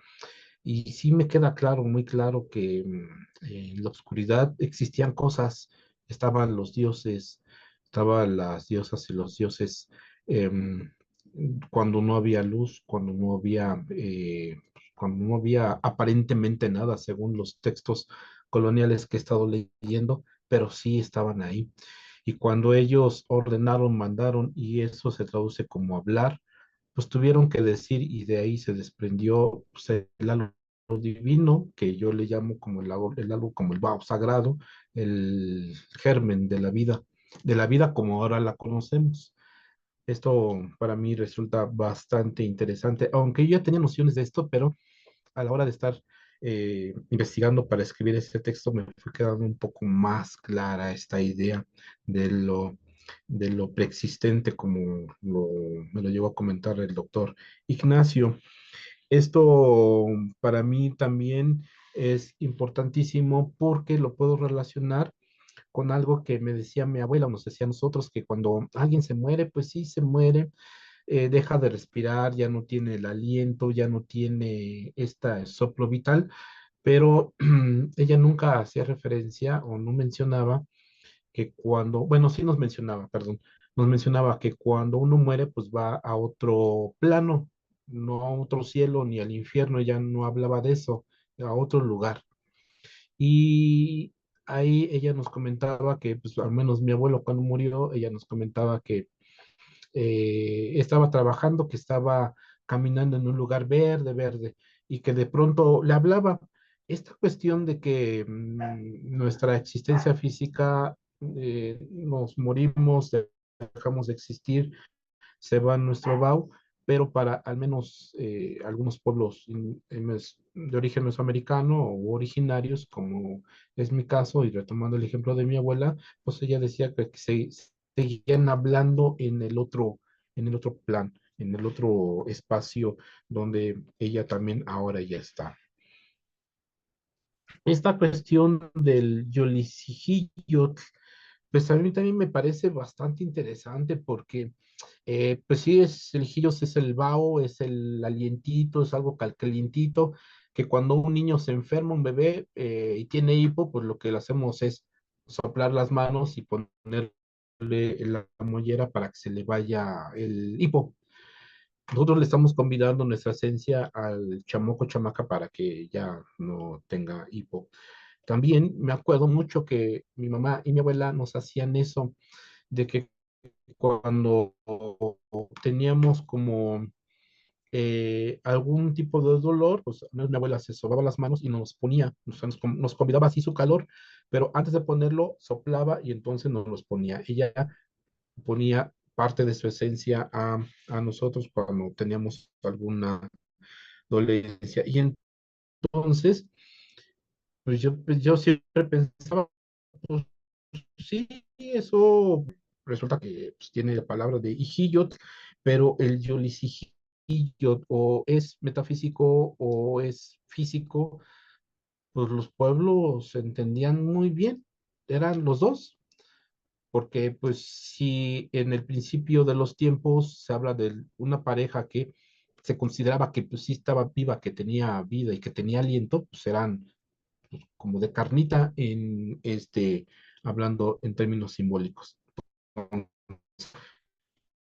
y sí me queda claro, muy claro que en la oscuridad existían cosas, estaban los dioses, estaban las diosas y los dioses. em, Cuando no había luz, cuando no había aparentemente nada, según los textos coloniales que he estado leyendo, pero sí estaban ahí. Y cuando ellos ordenaron, mandaron, y eso se traduce como hablar, pues tuvieron que decir, y de ahí se desprendió pues, el halo divino, que yo le llamo como el algo como el Bao sagrado, el germen de la vida como ahora la conocemos. Esto para mí resulta bastante interesante, aunque yo ya tenía nociones de esto, pero a la hora de estar investigando para escribir este texto, me fue quedando un poco más clara esta idea de de lo preexistente, como me lo llevó a comentar el doctor Ignacio. Esto para mí también es importantísimo porque lo puedo relacionar con algo que me decía mi abuela, o nos decía a nosotros, que cuando alguien se muere, pues sí, se muere, deja de respirar, ya no tiene el aliento, ya no tiene esta soplo vital, pero ella nunca hacía referencia o no mencionaba que cuando, bueno, sí nos mencionaba, perdón, nos mencionaba que cuando uno muere, pues va a otro plano, no a otro cielo ni al infierno, ella no hablaba de eso, a otro lugar. Y ahí ella nos comentaba que, pues al menos mi abuelo cuando murió, ella nos comentaba que estaba trabajando, que estaba caminando en un lugar verde, verde, y que de pronto le hablaba. Esta cuestión de que nuestra existencia física, nos morimos, dejamos de existir, se va nuestro Bau, pero para al menos algunos pueblos de origen mesoamericano o originarios, como es mi caso, y retomando el ejemplo de mi abuela, pues ella decía que seguían hablando en el otro plan, en el otro espacio donde ella también ahora ya está. Esta cuestión del Yolisijillo, pues a mí también me parece bastante interesante porque, pues sí, el jillos es el vaho, es el alientito, es algo calientito, que cuando un niño se enferma, un bebé, y tiene hipo, pues lo que le hacemos es soplar las manos y ponerle la mollera para que se le vaya el hipo. Nosotros le estamos convidando nuestra esencia al chamoco chamaca para que ya no tenga hipo. También me acuerdo mucho que mi mamá y mi abuela nos hacían eso, de que cuando teníamos como algún tipo de dolor, pues mi abuela se sobaba las manos y nos ponía, nos convidaba así su calor, pero antes de ponerlo soplaba y entonces nos los ponía. Ella ponía parte de su esencia a nosotros cuando teníamos alguna dolencia. Y entonces, pues yo siempre pensaba, pues sí, eso resulta que pues, tiene la palabra de Ijillot, pero el Yolisijillot o es metafísico o es físico, pues los pueblos se entendían muy bien, eran los dos, porque pues si en el principio de los tiempos se habla de una pareja que se consideraba que pues sí estaba viva, que tenía vida y que tenía aliento, pues eran como de carnita hablando en términos simbólicos.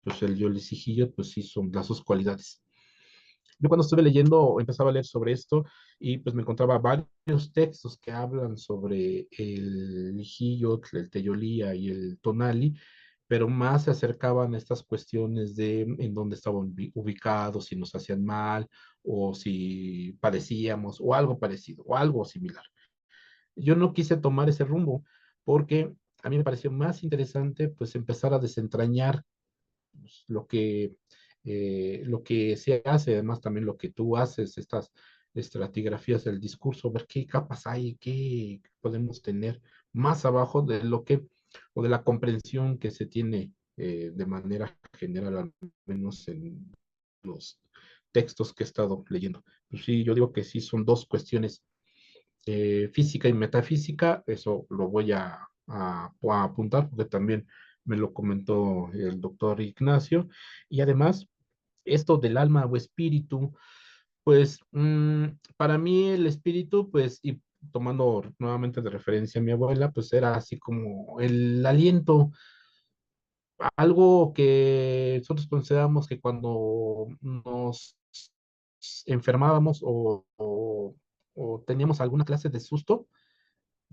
Pues el Yolisijillo, pues sí, son las dos cualidades. Yo cuando estuve leyendo, empezaba a leer sobre esto y pues me encontraba varios textos que hablan sobre el Lijillotl, el Teyolía y el Tonali, pero más se acercaban a estas cuestiones de en dónde estaban ubicados, si nos hacían mal o si padecíamos o algo parecido o algo similar. Yo no quise tomar ese rumbo porque a mí me pareció más interesante pues empezar a desentrañar pues, lo que se hace, además también lo que tú haces, estas estratigrafías del discurso, ver qué capas hay, qué podemos tener más abajo de lo que, o de la comprensión que se tiene de manera general, al menos en los textos que he estado leyendo. Pues sí, yo digo que sí son dos cuestiones, física y metafísica, eso lo voy a apuntar porque también me lo comentó el doctor Ignacio, y además esto del alma o espíritu, pues para mí el espíritu, pues, y tomando nuevamente de referencia a mi abuela, pues era así como el aliento, algo que nosotros consideramos que cuando nos enfermábamos o teníamos alguna clase de susto,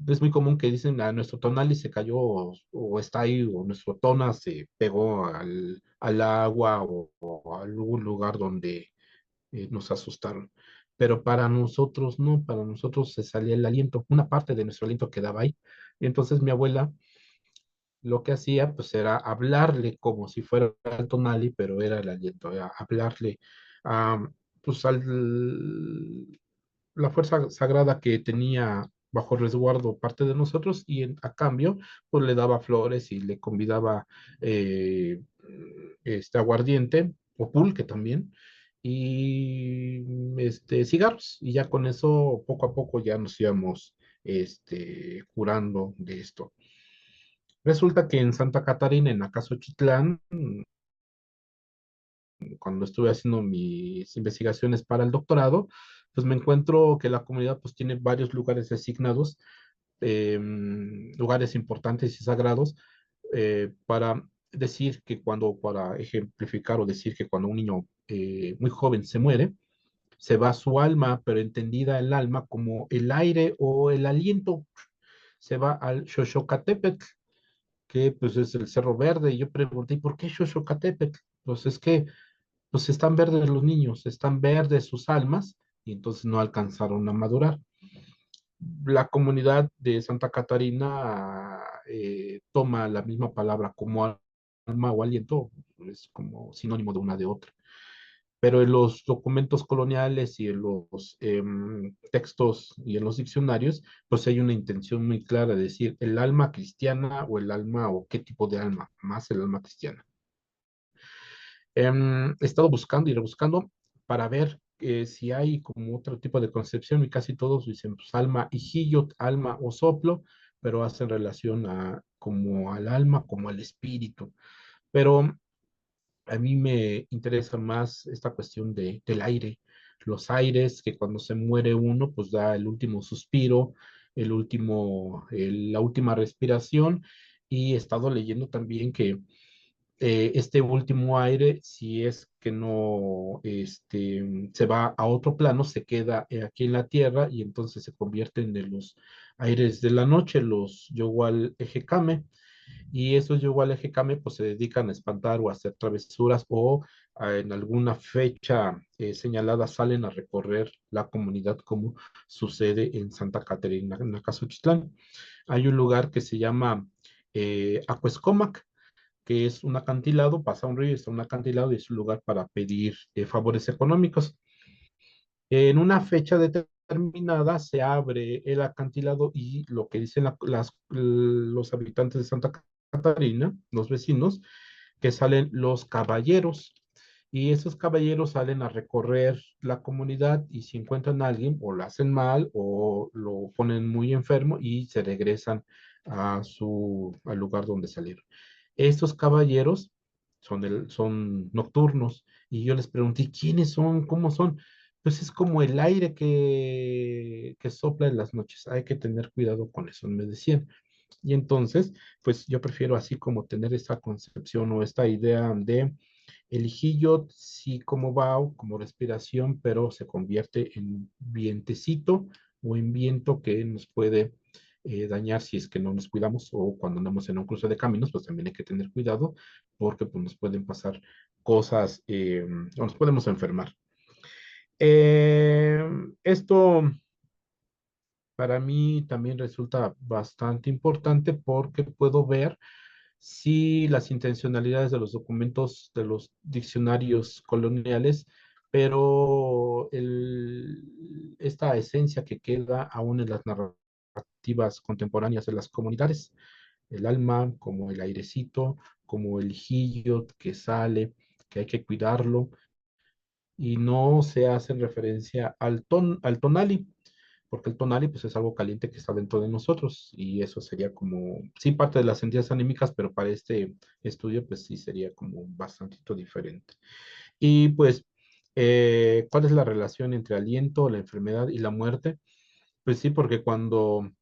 es muy común que dicen a nuestro tonali se cayó o está ahí, o nuestro tona se pegó al agua o a algún lugar donde nos asustaron. Pero para nosotros no, para nosotros se salía el aliento, una parte de nuestro aliento quedaba ahí. Y entonces mi abuela lo que hacía pues era hablarle como si fuera el tonali, pero era el aliento, era hablarle a, pues al la fuerza sagrada que tenía bajo resguardo parte de nosotros y a cambio pues le daba flores y le convidaba este aguardiente o pulque también y cigarros y ya con eso poco a poco ya nos íbamos curando de esto. Resulta que en Santa Catarina, en Acasochitlán, cuando estuve haciendo mis investigaciones para el doctorado, pues me encuentro que la comunidad pues tiene varios lugares asignados, lugares importantes y sagrados, para decir que para ejemplificar o decir que cuando un niño muy joven se muere, se va su alma, pero entendida el alma como el aire o el aliento, se va al Xochocatépetl, que pues es el Cerro Verde, y yo pregunté, ¿y por qué Xochocatépetl? Pues es que pues están verdes los niños, están verdes sus almas, y entonces no alcanzaron a madurar. La comunidad de Santa Catarina toma la misma palabra como alma o aliento, es como sinónimo de una de otra. Pero en los documentos coloniales y en los textos y en los diccionarios, pues hay una intención muy clara de decir el alma cristiana o el alma o qué tipo de alma, más el alma cristiana. He estado buscando y rebuscando para ver si hay como otro tipo de concepción y casi todos dicen pues, alma hijillo, alma o soplo, pero hacen relación a como al alma, como al espíritu. Pero a mí me interesa más esta cuestión del aire, los aires que cuando se muere uno pues da el último suspiro, la última respiración y he estado leyendo también que este último aire, si es que no se va a otro plano, se queda aquí en la Tierra y entonces se convierten en los aires de la noche, los Yowal Ejecame, y esos Yowal Ejecame pues se dedican a espantar o a hacer travesuras o en alguna fecha señalada salen a recorrer la comunidad como sucede en Santa Catarina, en Acasochitlán. Hay un lugar que se llama Acuescomac, que es un acantilado, pasa un río, está un acantilado y es un lugar para pedir favores económicos. En una fecha determinada se abre el acantilado y lo que dicen los habitantes de Santa Catarina, los vecinos, que salen los caballeros. Y esos caballeros salen a recorrer la comunidad y si encuentran a alguien o lo hacen mal o lo ponen muy enfermo y se regresan al lugar donde salieron. Estos caballeros son nocturnos y yo les pregunté, ¿quiénes son? ¿Cómo son? Pues es como el aire que sopla en las noches. Hay que tener cuidado con eso, me decían. Y entonces, pues yo prefiero así como tener esta concepción o esta idea de el hijillo, sí como vaho, como respiración, pero se convierte en vientecito o en viento que nos puede dañar si es que no nos cuidamos o cuando andamos en un cruce de caminos, pues también hay que tener cuidado porque pues, nos pueden pasar cosas o nos podemos enfermar. Esto para mí también resulta bastante importante porque puedo ver si las intencionalidades de los documentos de los diccionarios coloniales, pero esta esencia que queda aún en las narrativas contemporáneas de las comunidades, el alma como el airecito, como el hijillo que sale, que hay que cuidarlo, y no se hace referencia al tonali, porque el tonali pues es algo caliente que está dentro de nosotros y eso sería como, sí, parte de las entidades anímicas, pero para este estudio pues sí sería como bastantito diferente. Y pues, ¿cuál es la relación entre aliento, la enfermedad y la muerte? Pues sí, porque cuando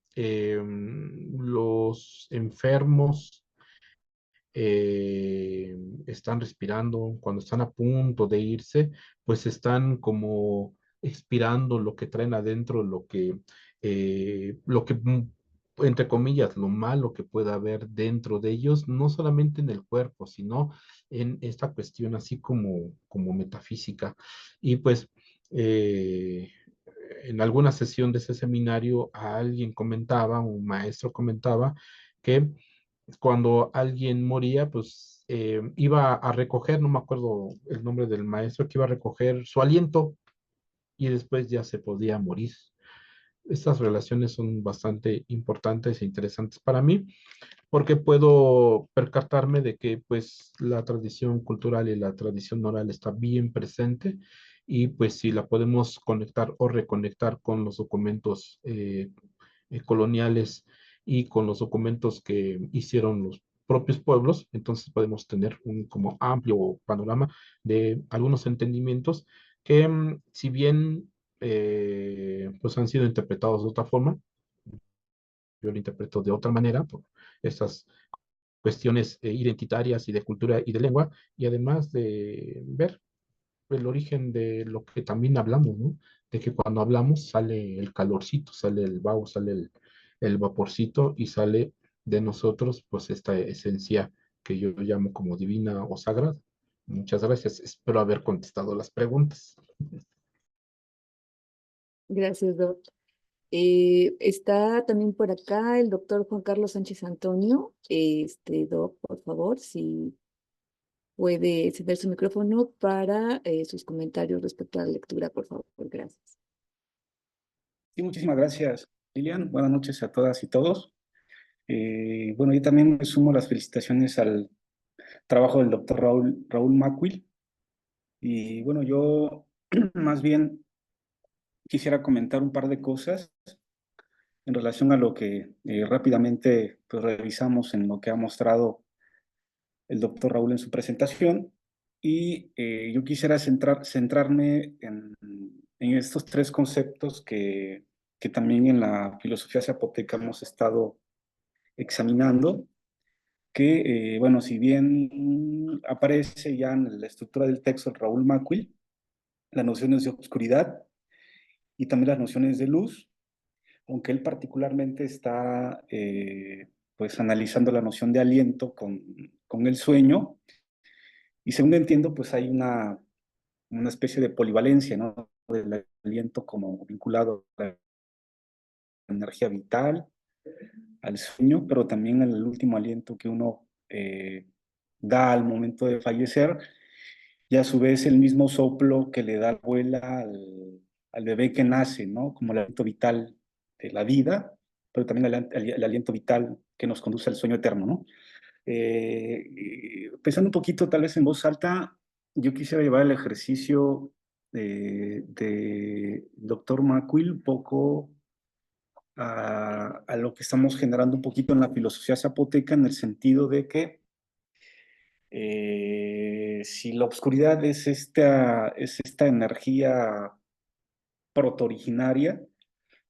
los enfermos eh, están respirando, cuando están a punto de irse, pues están como expirando lo que traen adentro, entre comillas, lo malo que pueda haber dentro de ellos, no solamente en el cuerpo, sino en esta cuestión así como metafísica. Y pues en alguna sesión de ese seminario, alguien comentaba, un maestro comentaba, que cuando alguien moría, pues iba a recoger, no me acuerdo el nombre del maestro, que iba a recoger su aliento y después ya se podía morir. Estas relaciones son bastante importantes e interesantes para mí porque puedo percatarme de que pues la tradición cultural y la tradición oral está bien presente y pues si la podemos conectar o reconectar con los documentos coloniales y con los documentos que hicieron los propios pueblos, entonces podemos tener un como amplio panorama de algunos entendimientos que si bien pues han sido interpretados de otra forma, yo lo interpreto de otra manera por estas cuestiones identitarias y de cultura y de lengua, y además de ver el origen de lo que también hablamos, ¿no? De que cuando hablamos sale el calorcito, sale el vaho, sale el vaporcito y sale de nosotros pues esta esencia que yo llamo como divina o sagrada. Muchas gracias. Espero haber contestado las preguntas. Gracias, Doc. Está también por acá el doctor Juan Carlos Sánchez Antonio. Doc, por favor, si puede encender su micrófono para sus comentarios respecto a la lectura, por favor. Gracias. Sí, muchísimas gracias, Lilian. Buenas noches a todas y todos. Bueno, yo también me sumo las felicitaciones al trabajo del doctor Raúl Mackwil. Y bueno, yo más bien quisiera comentar un par de cosas en relación a lo que rápidamente pues, revisamos en lo que ha mostrado el doctor Raúl en su presentación. Y yo quisiera centrarme en estos tres conceptos que también en la filosofía zapoteca hemos estado examinando, que, bueno, si bien aparece ya en la estructura del texto de Raúl Mackwil, las nociones de oscuridad y también las nociones de luz, aunque él particularmente está pues analizando la noción de aliento con el sueño, y según entiendo, pues hay una especie de polivalencia, ¿no? Del aliento como vinculado a la energía vital, al sueño, pero también al último aliento que uno da al momento de fallecer, y a su vez el mismo soplo que le da la abuela al bebé que nace, ¿no? Como el aliento vital de la vida, pero también el aliento vital que nos conduce al sueño eterno, ¿no? Pensando un poquito tal vez en voz alta, yo quisiera llevar el ejercicio de doctor Mackwil un poco a lo que estamos generando un poquito en la filosofía zapoteca, en el sentido de que si la oscuridad es esta energía protooriginaria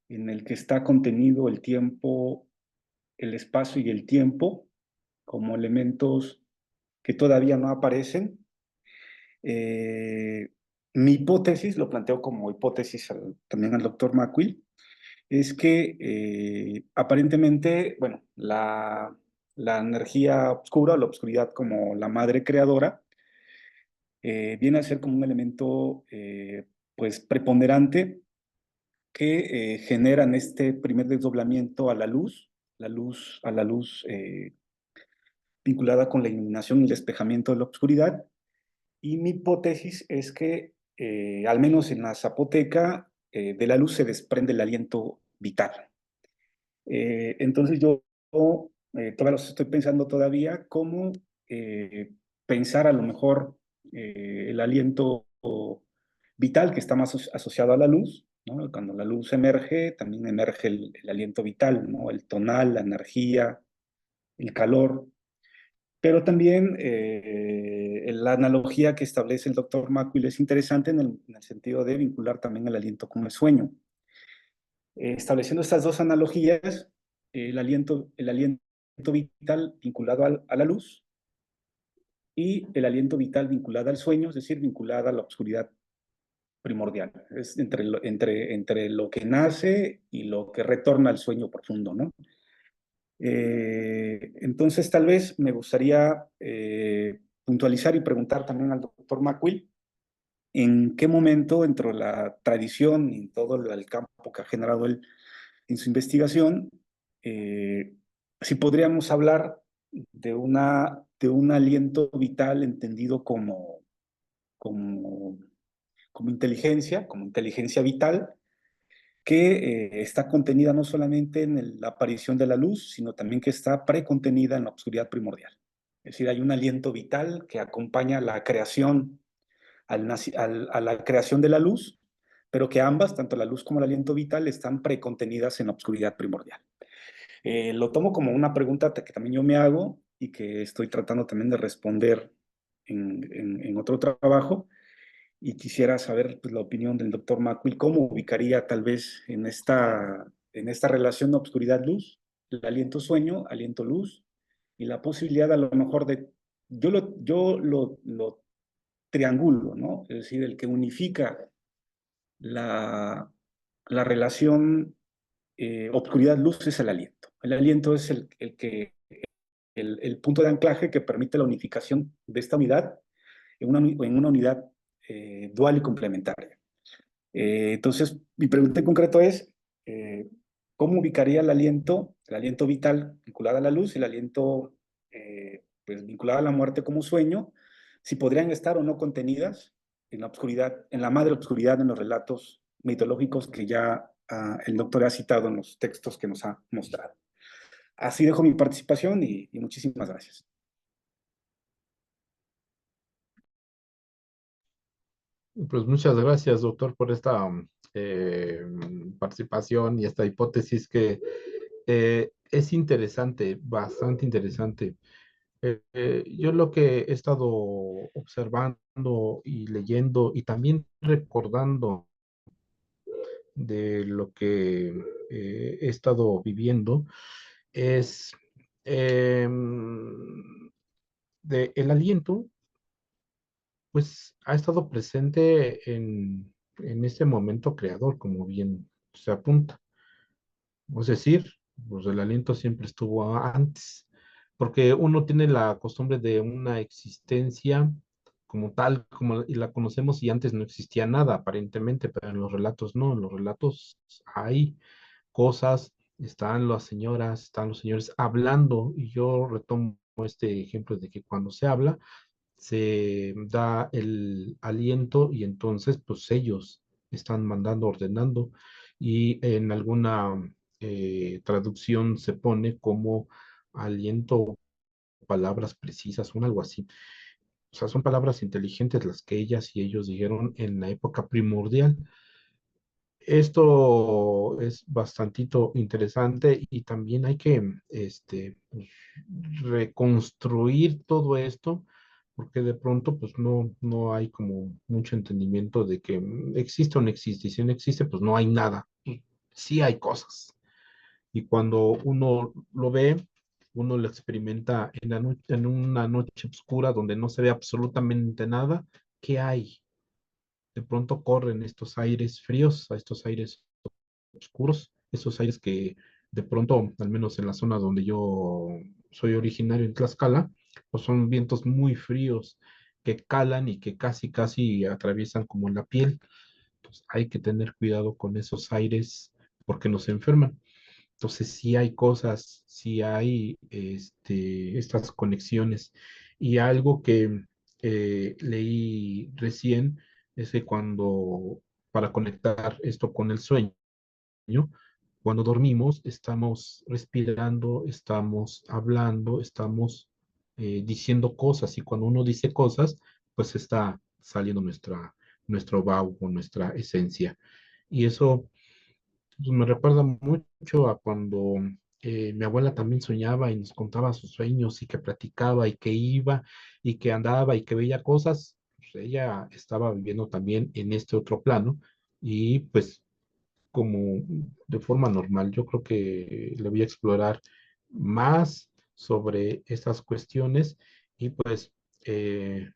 en el que está contenido el tiempo, el espacio y el tiempo como elementos que todavía no aparecen, mi hipótesis, lo planteo como hipótesis también al doctor Mackwil, es que aparentemente, bueno, la energía oscura o la oscuridad como la madre creadora viene a ser como un elemento pues preponderante que generan este primer desdoblamiento a la luz vinculada con la iluminación y el despejamiento de la oscuridad. Y mi hipótesis es que, al menos en la zapoteca, de la luz se desprende el aliento vital. Entonces yo todavía los estoy pensando todavía cómo pensar a lo mejor el aliento vital que está más asociado a la luz, ¿no? Cuando la luz emerge, también emerge el aliento vital, ¿no? El tonal, la energía, el calor. Pero también la analogía que establece el doctor Mackwil es interesante en el sentido de vincular también el aliento con el sueño. Estableciendo estas dos analogías, el aliento vital vinculado a la luz y el aliento vital vinculado al sueño, es decir, vinculado a la oscuridad primordial. Es entre lo que nace y lo que retorna al sueño profundo, ¿no? Entonces, tal vez me gustaría puntualizar y preguntar también al doctor Mackwil en qué momento, dentro de la tradición y todo el campo que ha generado él en su investigación, si podríamos hablar de un aliento vital entendido como como inteligencia vital, que está contenida no solamente en la aparición de la luz, sino también que está precontenida en la obscuridad primordial. Es decir, hay un aliento vital que acompaña la creación, a la creación de la luz, pero que ambas, tanto la luz como el aliento vital, están precontenidas en la obscuridad primordial. Lo tomo como una pregunta que también yo me hago y que estoy tratando también de responder en otro trabajo, y quisiera saber pues, la opinión del doctor Macuil, cómo ubicaría tal vez en esta relación de obscuridad-luz, el aliento-sueño, aliento-luz, y la posibilidad a lo mejor de, yo lo triángulo, ¿no? Es decir, el que unifica la relación obscuridad-luz es el aliento. El aliento es el punto de anclaje que permite la unificación de esta unidad en una unidad dual y complementaria. Entonces, mi pregunta en concreto es, ¿cómo ubicaría el aliento vital vinculado a la luz y el aliento pues, vinculado a la muerte como sueño, si podrían estar o no contenidas en la obscuridad, en la madre obscuridad, en los relatos mitológicos que ya el doctor ha citado en los textos que nos ha mostrado? Así dejo mi participación y muchísimas gracias. Pues muchas gracias, doctor, por esta participación y esta hipótesis que es interesante, bastante interesante. Yo lo que he estado observando y leyendo y también recordando de lo que he estado viviendo es de el aliento, pues ha estado presente en este momento creador, como bien se apunta. Es decir, pues el aliento siempre estuvo antes, porque uno tiene la costumbre de una existencia como tal, como y la conocemos y antes no existía nada aparentemente, pero en los relatos no, en los relatos hay cosas, están las señoras, están los señores hablando, y yo retomo este ejemplo de que cuando se habla, se da el aliento y entonces pues ellos están mandando, ordenando y en alguna traducción se pone como aliento, palabras precisas, o algo así. O sea, son palabras inteligentes las que ellas y ellos dijeron en la época primordial. Esto es bastantito interesante y también hay que pues, reconstruir todo esto porque de pronto pues no hay como mucho entendimiento de que existe o no existe y si no existe pues no hay nada. Sí hay cosas y cuando uno lo ve, uno lo experimenta en en una noche oscura donde no se ve absolutamente nada. ¿Qué hay? De pronto corren estos aires fríos, a estos aires oscuros, esos aires que de pronto, al menos en la zona donde yo soy originario en Tlaxcala, pues son vientos muy fríos que calan y que casi atraviesan como la piel. Entonces hay que tener cuidado con esos aires porque nos enferman. Entonces sí hay cosas, sí hay estas conexiones. Y algo que leí recién es que cuando, para conectar esto con el sueño, cuando dormimos estamos respirando, estamos hablando, estamos diciendo cosas y cuando uno dice cosas, pues está saliendo nuestro vago, nuestra esencia. Y eso pues, me recuerda mucho a cuando mi abuela también soñaba y nos contaba sus sueños y que platicaba y que iba y que andaba y que veía cosas. Pues, ella estaba viviendo también en este otro plano y pues como de forma normal. Yo creo que le voy a explorar más sobre estas cuestiones y eh,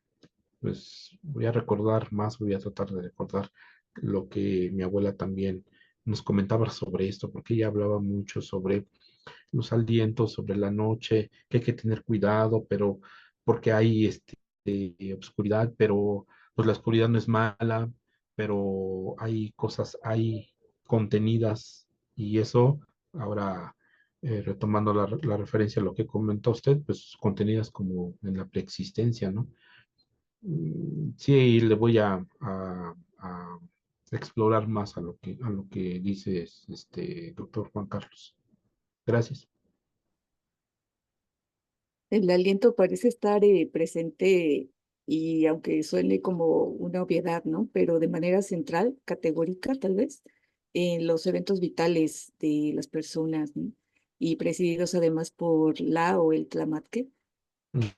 pues voy a recordar más, voy a tratar de recordar lo que mi abuela también nos comentaba sobre esto, porque ella hablaba mucho sobre los alientos, sobre la noche, que hay que tener cuidado, pero porque hay obscuridad, pero pues la oscuridad no es mala, pero hay cosas, hay contenidas y eso, ahora retomando la referencia a lo que comentó usted, pues contenidas como en la preexistencia, ¿no? Sí, le voy a a explorar más a lo que dice doctor Juan Carlos. Gracias. El aliento parece estar presente y aunque suene como una obviedad, ¿no? Pero de manera central, categórica tal vez, en los eventos vitales de las personas, ¿no? Y presididos además por la o el tlamatque,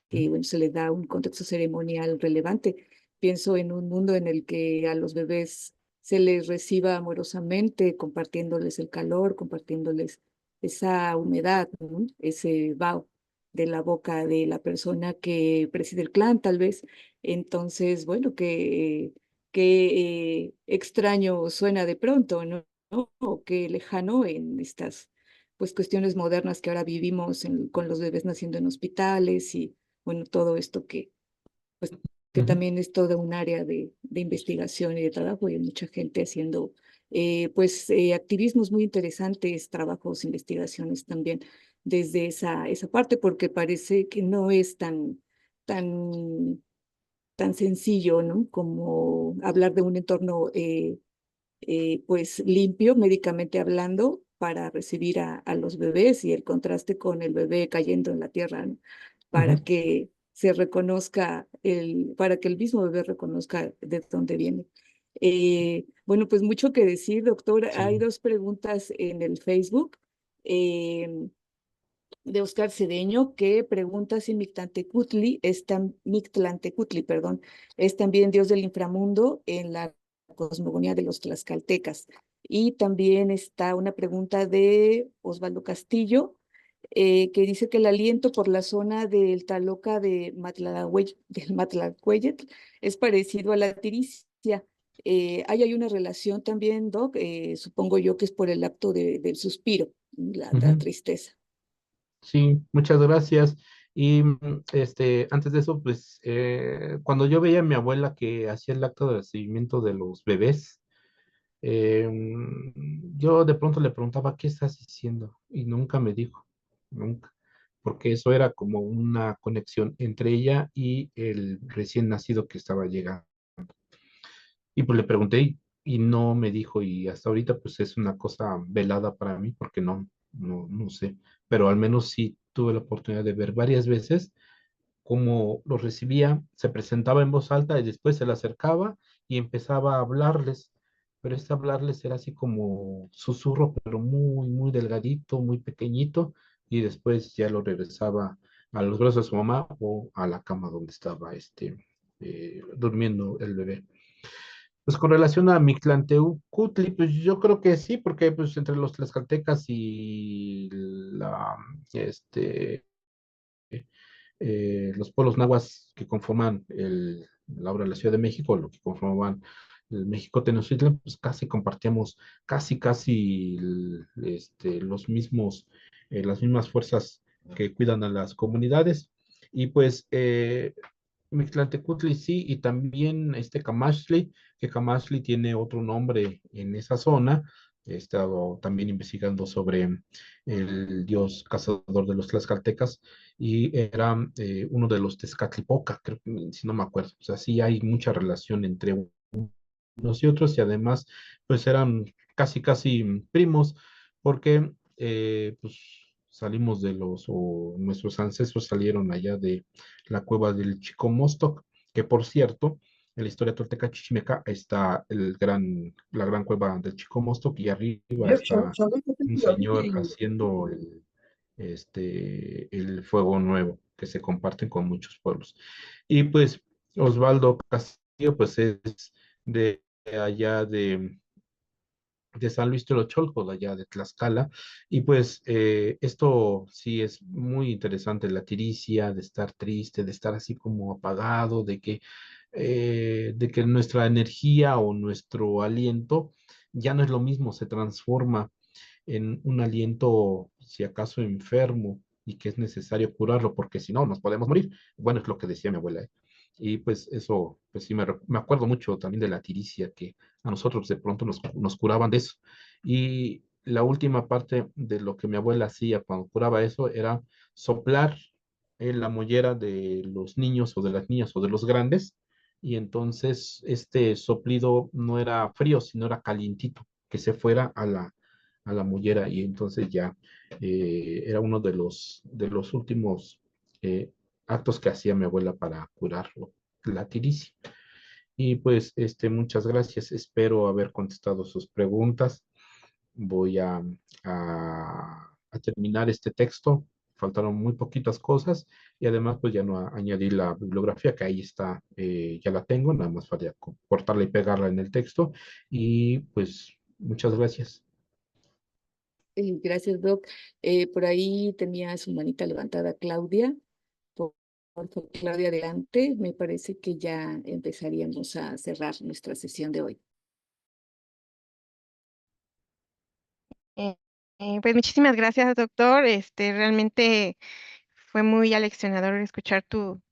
que bueno, se le da un contexto ceremonial relevante. Pienso en un mundo en el que a los bebés se les reciba amorosamente, compartiéndoles el calor, compartiéndoles esa humedad, ¿no? Ese vaho de la boca de la persona que preside el clan, tal vez. Entonces, bueno, que extraño suena de pronto, ¿no? O qué lejano en estas pues cuestiones modernas que ahora vivimos con los bebés naciendo en hospitales y bueno, todo esto pues, que Ujú. también es todo un área de investigación y de trabajo y hay mucha gente haciendo activismos muy interesantes, trabajos, investigaciones también desde esa parte, porque parece que no es tan, tan sencillo, ¿no? Como hablar de un entorno pues limpio médicamente hablando para recibir a los bebés y el contraste con el bebé cayendo en la tierra, ¿no? Para Ujú. que se reconozca para que el mismo bebé reconozca de dónde viene. Bueno, pues mucho que decir, doctor. Hay Sí. dos preguntas en el Facebook. eh, de Oscar Cedeño, que pregunta si Mictlantecutli, perdón, es también dios del inframundo en la cosmogonía de los tlaxcaltecas. Y también está una pregunta de Osvaldo Castillo, que dice que el aliento por la zona del Taloca del Matlalcueyetl es parecido a la tiricia. Ahí hay una relación también, Doc, supongo yo que es por el acto del suspiro, la Ujú. tristeza. Sí, muchas gracias. Y antes de eso, pues cuando yo veía a mi abuela que hacía el acto de recibimiento de los bebés, yo de pronto le preguntaba, ¿qué estás diciendo? Y nunca me dijo, nunca, porque eso era como una conexión entre ella y el recién nacido que estaba llegando. Y pues le pregunté y no me dijo, y hasta ahorita pues es una cosa velada para mí porque no sé, pero al menos sí tuve la oportunidad de ver varias veces cómo lo recibía, se presentaba en voz alta y después se le acercaba y empezaba a hablarles, pero este hablarles era así como susurro, pero muy delgadito, muy pequeñito, y después ya lo regresaba a los brazos de su mamá o a la cama donde estaba durmiendo el bebé. Pues con relación a Mictlanteucutli, pues yo creo que sí, porque pues entre los tlaxcaltecas y los pueblos nahuas que conforman ahora la Ciudad de México, lo que conformaban el México Tenochtitlan, pues casi compartíamos casi los mismos, las mismas fuerzas que cuidan a las comunidades. Y pues Mixtlantecutli sí, y también Camaxtli, que Camaxtli tiene otro nombre en esa zona. He estado también investigando sobre el dios cazador de los tlaxcaltecas y era uno de los Tezcatlipoca, creo, si no me acuerdo. O sea, sí hay mucha relación entre unos y otros y además pues eran casi primos porque pues salimos o nuestros ancestros salieron allá de la cueva del Chicomostoc, que por cierto, en la historia tolteca chichimeca está la gran cueva del Chicomostoc y arriba está un señor haciendo el fuego nuevo que se comparten con muchos pueblos. Y pues Osvaldo Castillo pues es de allá de San Luis Tolocholco, de allá de Tlaxcala. Y pues esto sí es muy interesante, la tiricia, de estar triste, de estar así como apagado, de que nuestra energía o nuestro aliento ya no es lo mismo, se transforma en un aliento, si acaso enfermo, y que es necesario curarlo, porque si no, nos podemos morir. Bueno, es lo que decía mi abuela. Y pues eso, pues sí, me acuerdo mucho también de la tiricia, que a nosotros de pronto nos curaban de eso. Y la última parte de lo que mi abuela hacía cuando curaba eso era soplar en la mollera de los niños o de las niñas o de los grandes, y entonces este soplido no era frío, sino era calientito, que se fuera a la mollera, y entonces ya era uno de los últimos actos que hacía mi abuela para curarlo, la tiricia. Y pues muchas gracias, espero haber contestado sus preguntas. Voy a terminar este texto. Faltaron muy poquitas cosas y además pues ya no añadí la bibliografía que ahí está, ya la tengo, nada más falta cortarla y pegarla en el texto y pues muchas gracias. Gracias, Doc. Por ahí tenía su manita levantada Claudia. Por favor, Claudia, adelante. Me parece que ya empezaríamos a cerrar nuestra sesión de hoy. Eh, pues muchísimas gracias, doctor. Realmente fue muy aleccionador escuchar tu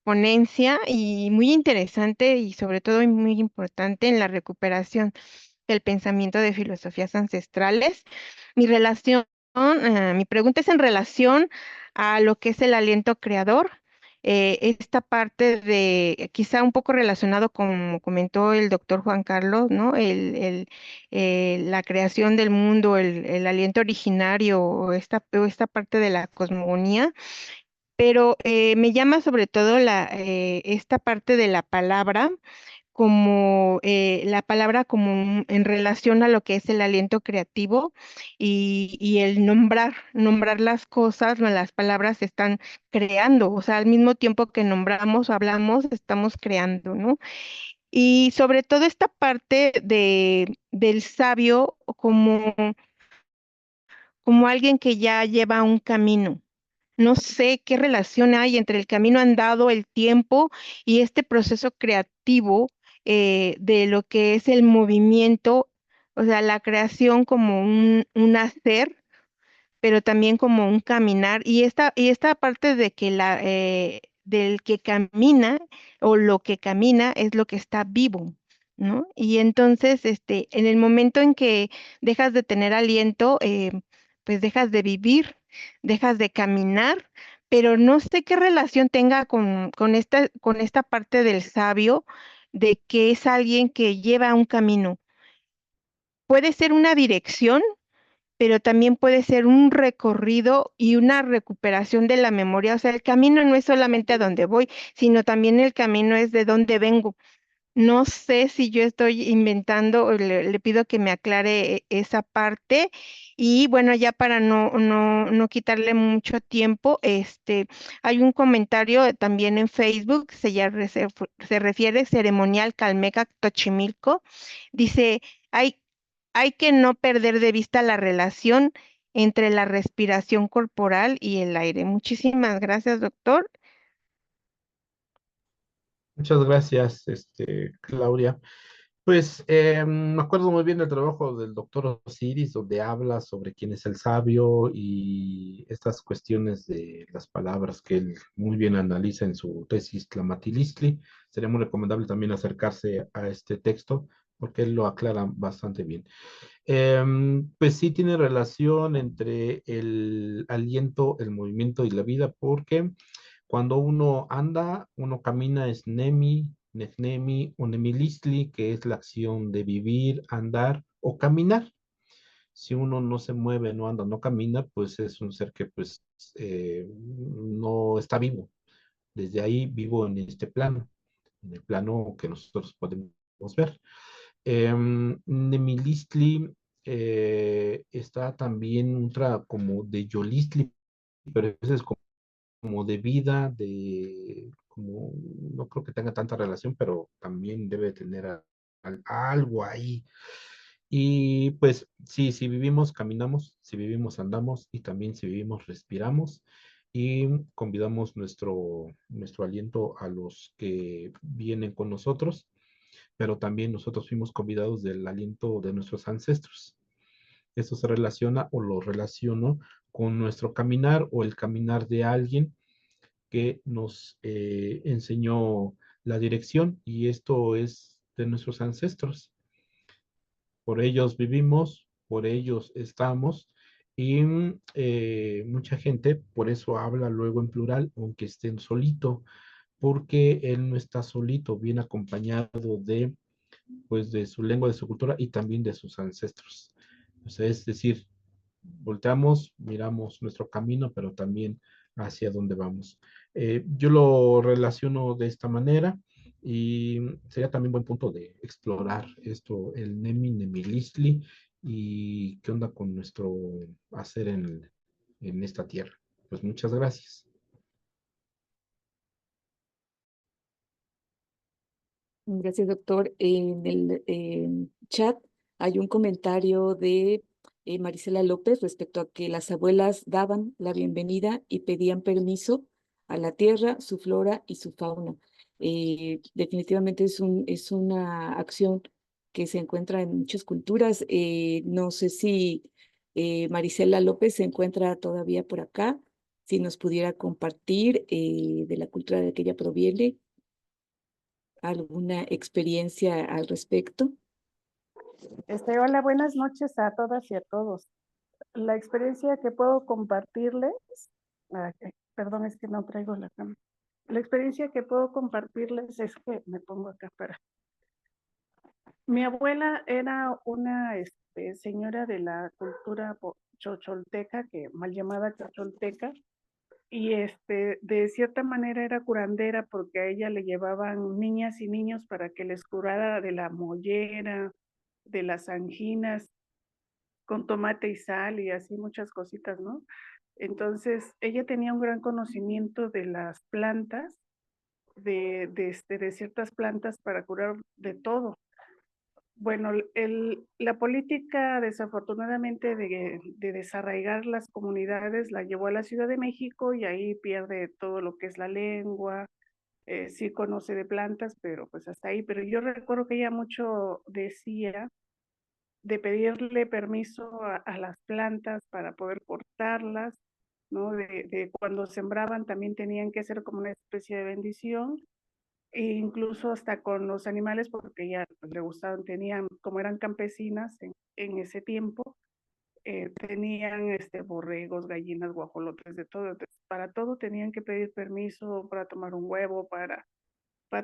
ponencia y muy interesante y sobre todo muy importante en la recuperación del pensamiento de filosofías ancestrales. Mi relación, mi pregunta es en relación a lo que es el aliento creador. Esta parte de, quizá un poco relacionado con, como comentó el doctor Juan Carlos, ¿no? La creación del mundo, el aliento originario o esta parte de la cosmogonía, pero me llama sobre todo esta parte de la palabra como la palabra como en relación a lo que es el aliento creativo y el nombrar las cosas, ¿no? Las palabras están creando, o sea, al mismo tiempo que nombramos o hablamos, estamos creando, ¿no? Y sobre todo esta parte del sabio como alguien que ya lleva un camino. No sé qué relación hay entre el camino andado, el tiempo y este proceso creativo de lo que es el movimiento, o sea, la creación como un hacer, pero también como un caminar. Y esta parte de que del que camina o lo que camina es lo que está vivo, ¿no? Y entonces, en el momento en que dejas de tener aliento, pues dejas de vivir, dejas de caminar, pero no sé qué relación tenga con esta parte del sabio, de que es alguien que lleva un camino. Puede ser una dirección, pero también puede ser un recorrido y una recuperación de la memoria. O sea, el camino no es solamente a donde voy, sino también el camino es de dónde vengo. No sé si yo estoy inventando, o le pido que me aclare esa parte. Y bueno, ya para no quitarle mucho tiempo, hay un comentario también en Facebook, se refiere ceremonial Calmeca Tochimilco. Dice, hay, hay que no perder de vista la relación entre la respiración corporal y el aire. Muchísimas gracias, doctor. Muchas gracias, Claudia. Pues me acuerdo muy bien del trabajo del doctor Osiris, donde habla sobre quién es el sabio y estas cuestiones de las palabras que él muy bien analiza en su tesis Tlamatilistli. Sería muy recomendable también acercarse a este texto porque él lo aclara bastante bien. Pues sí tiene relación entre el aliento, el movimiento y la vida, porque cuando uno anda, uno camina, es nemi, nefnemi o nemilistli, que es la acción de vivir, andar o caminar. Si uno no se mueve, no anda, no camina, pues es un ser que pues no está vivo. Desde ahí vivo en el plano que nosotros podemos ver. Nemilistli está también otra como de Yolistli, pero ese es como de vida, como, no creo que tenga tanta relación, pero también debe tener algo ahí. Y pues sí, si vivimos, caminamos, si vivimos, andamos, y también si vivimos, respiramos, y convidamos nuestro aliento a los que vienen con nosotros, pero también nosotros fuimos convidados del aliento de nuestros ancestros. Eso se relaciona o lo relaciono con nuestro caminar o el caminar de alguien que nos enseñó la dirección, y esto es de nuestros ancestros. Por ellos vivimos, por ellos estamos, y mucha gente por eso habla luego en plural, aunque estén solito, porque él no está solito, viene acompañado de, pues, de su lengua, de su cultura y también de sus ancestros. O sea, es decir, volteamos, miramos nuestro camino, pero también hacia dónde vamos. Yo lo relaciono de esta manera y sería también buen punto de explorar esto, el Nemi Nemilisli y qué onda con nuestro hacer en esta tierra. Pues muchas gracias. Gracias, doctor. En el chat hay un comentario de Marisela López respecto a que las abuelas daban la bienvenida y pedían permiso a la tierra, su flora y su fauna. Definitivamente es una acción que se encuentra en muchas culturas. No sé si Marisela López se encuentra todavía por acá, si nos pudiera compartir de la cultura de que ella proviene alguna experiencia al respecto. Hola, buenas noches a todas y a todos. La experiencia que puedo compartirles, perdón, es que no traigo la cámara. La experiencia que puedo compartirles es que me pongo acá para. Mi abuela era una señora de la cultura chocholteca, que mal llamada chocholteca, y de cierta manera era curandera porque a ella le llevaban niñas y niños para que les curara de la mollera, de las anginas, con tomate y sal y así muchas cositas, ¿no? Entonces, ella tenía un gran conocimiento de las plantas, de ciertas plantas para curar de todo. Bueno, la política desafortunadamente de desarraigar las comunidades la llevó a la Ciudad de México y ahí pierde todo lo que es la lengua, sí conoce de plantas, pero pues hasta ahí. Pero yo recuerdo que ella mucho decía de pedirle permiso a las plantas para poder cortarlas, ¿no? De cuando sembraban también tenían que hacer como una especie de bendición, e incluso hasta con los animales, porque ya le gustaban, tenían, como eran campesinas en ese tiempo, tenían borregos, gallinas, guajolotes, de todo. Entonces, para todo tenían que pedir permiso, para tomar un huevo, para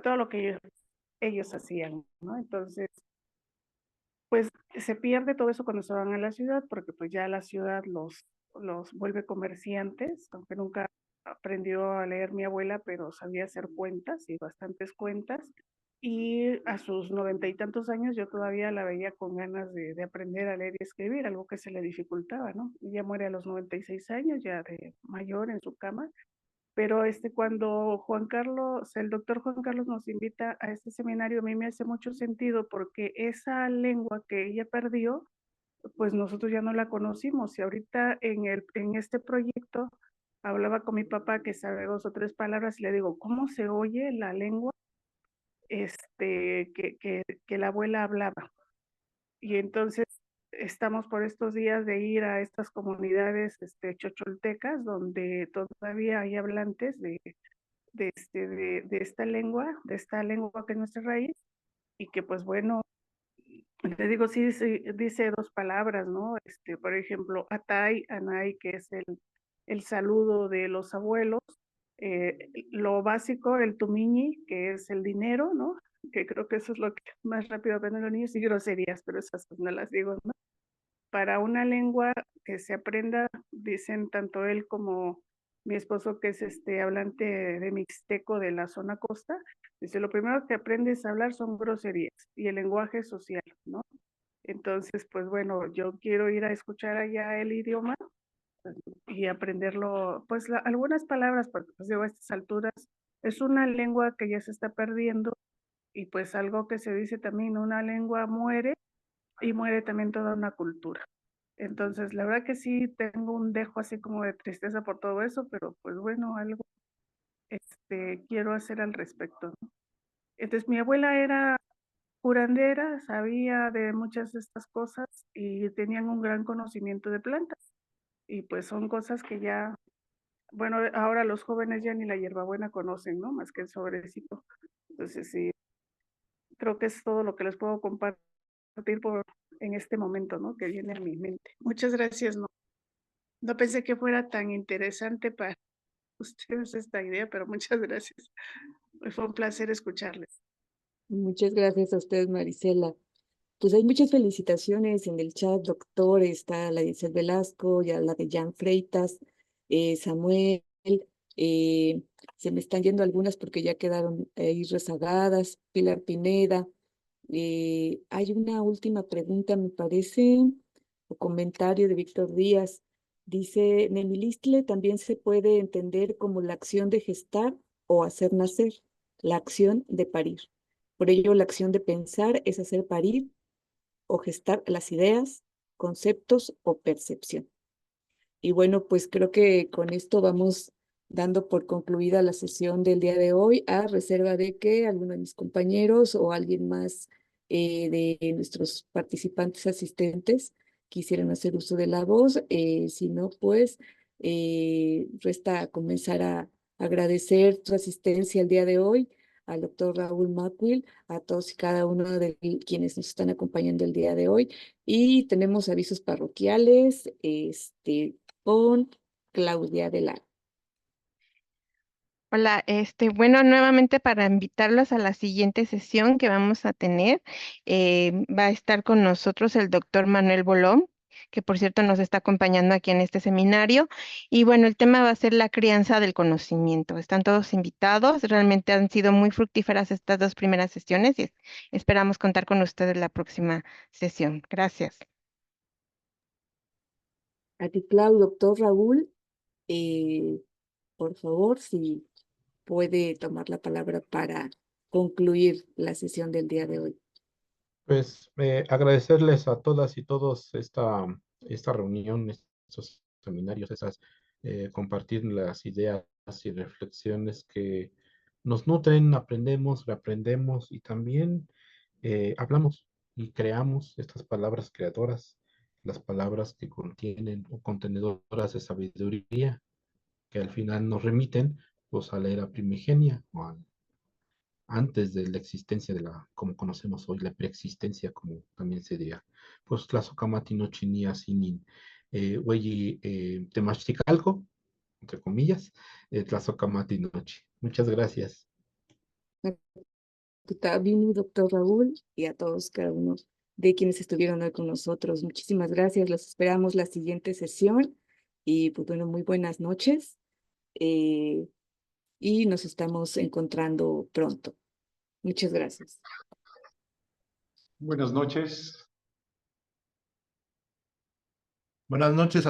todo lo que ellos hacían, ¿no? Entonces, pues se pierde todo eso cuando se van a la ciudad, porque pues ya la ciudad los vuelve comerciantes, aunque nunca aprendió a leer mi abuela, pero sabía hacer cuentas y bastantes cuentas. Y a sus 90 y tantos años yo todavía la veía con ganas de aprender a leer y escribir, algo que se le dificultaba, ¿no? Ella muere a los 96 años, ya de mayor en su cama, pero cuando el doctor Juan Carlos nos invita a este seminario, a mí me hace mucho sentido porque esa lengua que ella perdió, pues nosotros ya no la conocimos y ahorita en este proyecto hablaba con mi papá que sabe 2 o 3 palabras y le digo, ¿cómo se oye la lengua que la abuela hablaba? Y entonces estamos por estos días de ir a estas comunidades chocholtecas donde todavía hay hablantes de esta lengua que es nuestra raíz, y que pues bueno, te digo, sí dice 2 palabras, ¿no? Por ejemplo, atay, anay, que es el saludo de los abuelos, lo básico, el tumiñi, que es el dinero, ¿no? Que creo que eso es lo que más rápido aprenden los niños, y groserías, pero esas pues no las digo, ¿no? Para una lengua que se aprenda, dicen tanto él como mi esposo, que es hablante de mixteco de la zona costa, dice, lo primero que aprendes a hablar son groserías y el lenguaje social, ¿no? Entonces, pues bueno, yo quiero ir a escuchar allá el idioma y aprenderlo, pues algunas palabras, porque pues digo, a estas alturas es una lengua que ya se está perdiendo, y pues algo que se dice también, una lengua muere y muere también toda una cultura. Entonces, la verdad que sí tengo un dejo así como de tristeza por todo eso, pero pues bueno, algo quiero hacer al respecto, ¿no? Entonces, mi abuela era curandera, sabía de muchas de estas cosas y tenían un gran conocimiento de plantas. Y pues son cosas que ya, bueno, ahora los jóvenes ya ni la hierbabuena conocen, ¿no? Más que el sobrecito. Entonces, sí, creo que es todo lo que les puedo compartir en este momento, ¿no? Que viene a mi mente. Muchas gracias, ¿no? No pensé que fuera tan interesante para ustedes esta idea, pero muchas gracias. Fue un placer escucharles. Muchas gracias a usted, Marisela. Pues hay muchas felicitaciones en el chat, doctor. Está la de Isabel Velasco, ya la de Jan Freitas, Samuel. Se me están yendo algunas porque ya quedaron ahí rezagadas. Pilar Pineda. Hay una última pregunta, me parece, o comentario de Víctor Díaz. Dice, Nemilistle también se puede entender como la acción de gestar o hacer nacer, la acción de parir. Por ello, la acción de pensar es hacer parir o gestar las ideas, conceptos o percepción. Y bueno, pues creo que con esto vamos dando por concluida la sesión del día de hoy, a reserva de que alguno de mis compañeros o alguien más de nuestros participantes asistentes quisieran hacer uso de la voz. Si no, pues resta comenzar a agradecer su asistencia el día de hoy al doctor Raúl Mackwil, a todos y cada uno de quienes nos están acompañando el día de hoy. Y tenemos avisos parroquiales, con Claudia de la. Hola, bueno, nuevamente para invitarlos a la siguiente sesión que vamos a tener, va a estar con nosotros el doctor Manuel Bolón, que por cierto nos está acompañando aquí en este seminario. Y bueno, el tema va a ser la crianza del conocimiento. Están todos invitados, realmente han sido muy fructíferas estas dos primeras sesiones y esperamos contar con ustedes la próxima sesión. Gracias. A ti, Clau, doctor Raúl, por favor, si puede tomar la palabra para concluir la sesión del día de hoy. Pues agradecerles a todas y todos esta reunión, estos seminarios, compartir las ideas y reflexiones que nos nutren, aprendemos, reaprendemos y también hablamos y creamos estas palabras creadoras, las palabras que contienen o contenedoras de sabiduría, que al final nos remiten pues a la era primigenia o antes de la existencia como conocemos hoy, la preexistencia, como también se diría, pues Tlazocamati no chinia sinin, hueyi temachticalco, entre comillas, Tlazocamati nochi. Muchas gracias. Vino, doctor Raúl, y a todos cada uno de quienes estuvieron hoy con nosotros. Muchísimas gracias. Los esperamos la siguiente sesión y pues bueno, muy buenas noches y nos estamos encontrando pronto. Muchas gracias. Buenas noches. Buenas noches.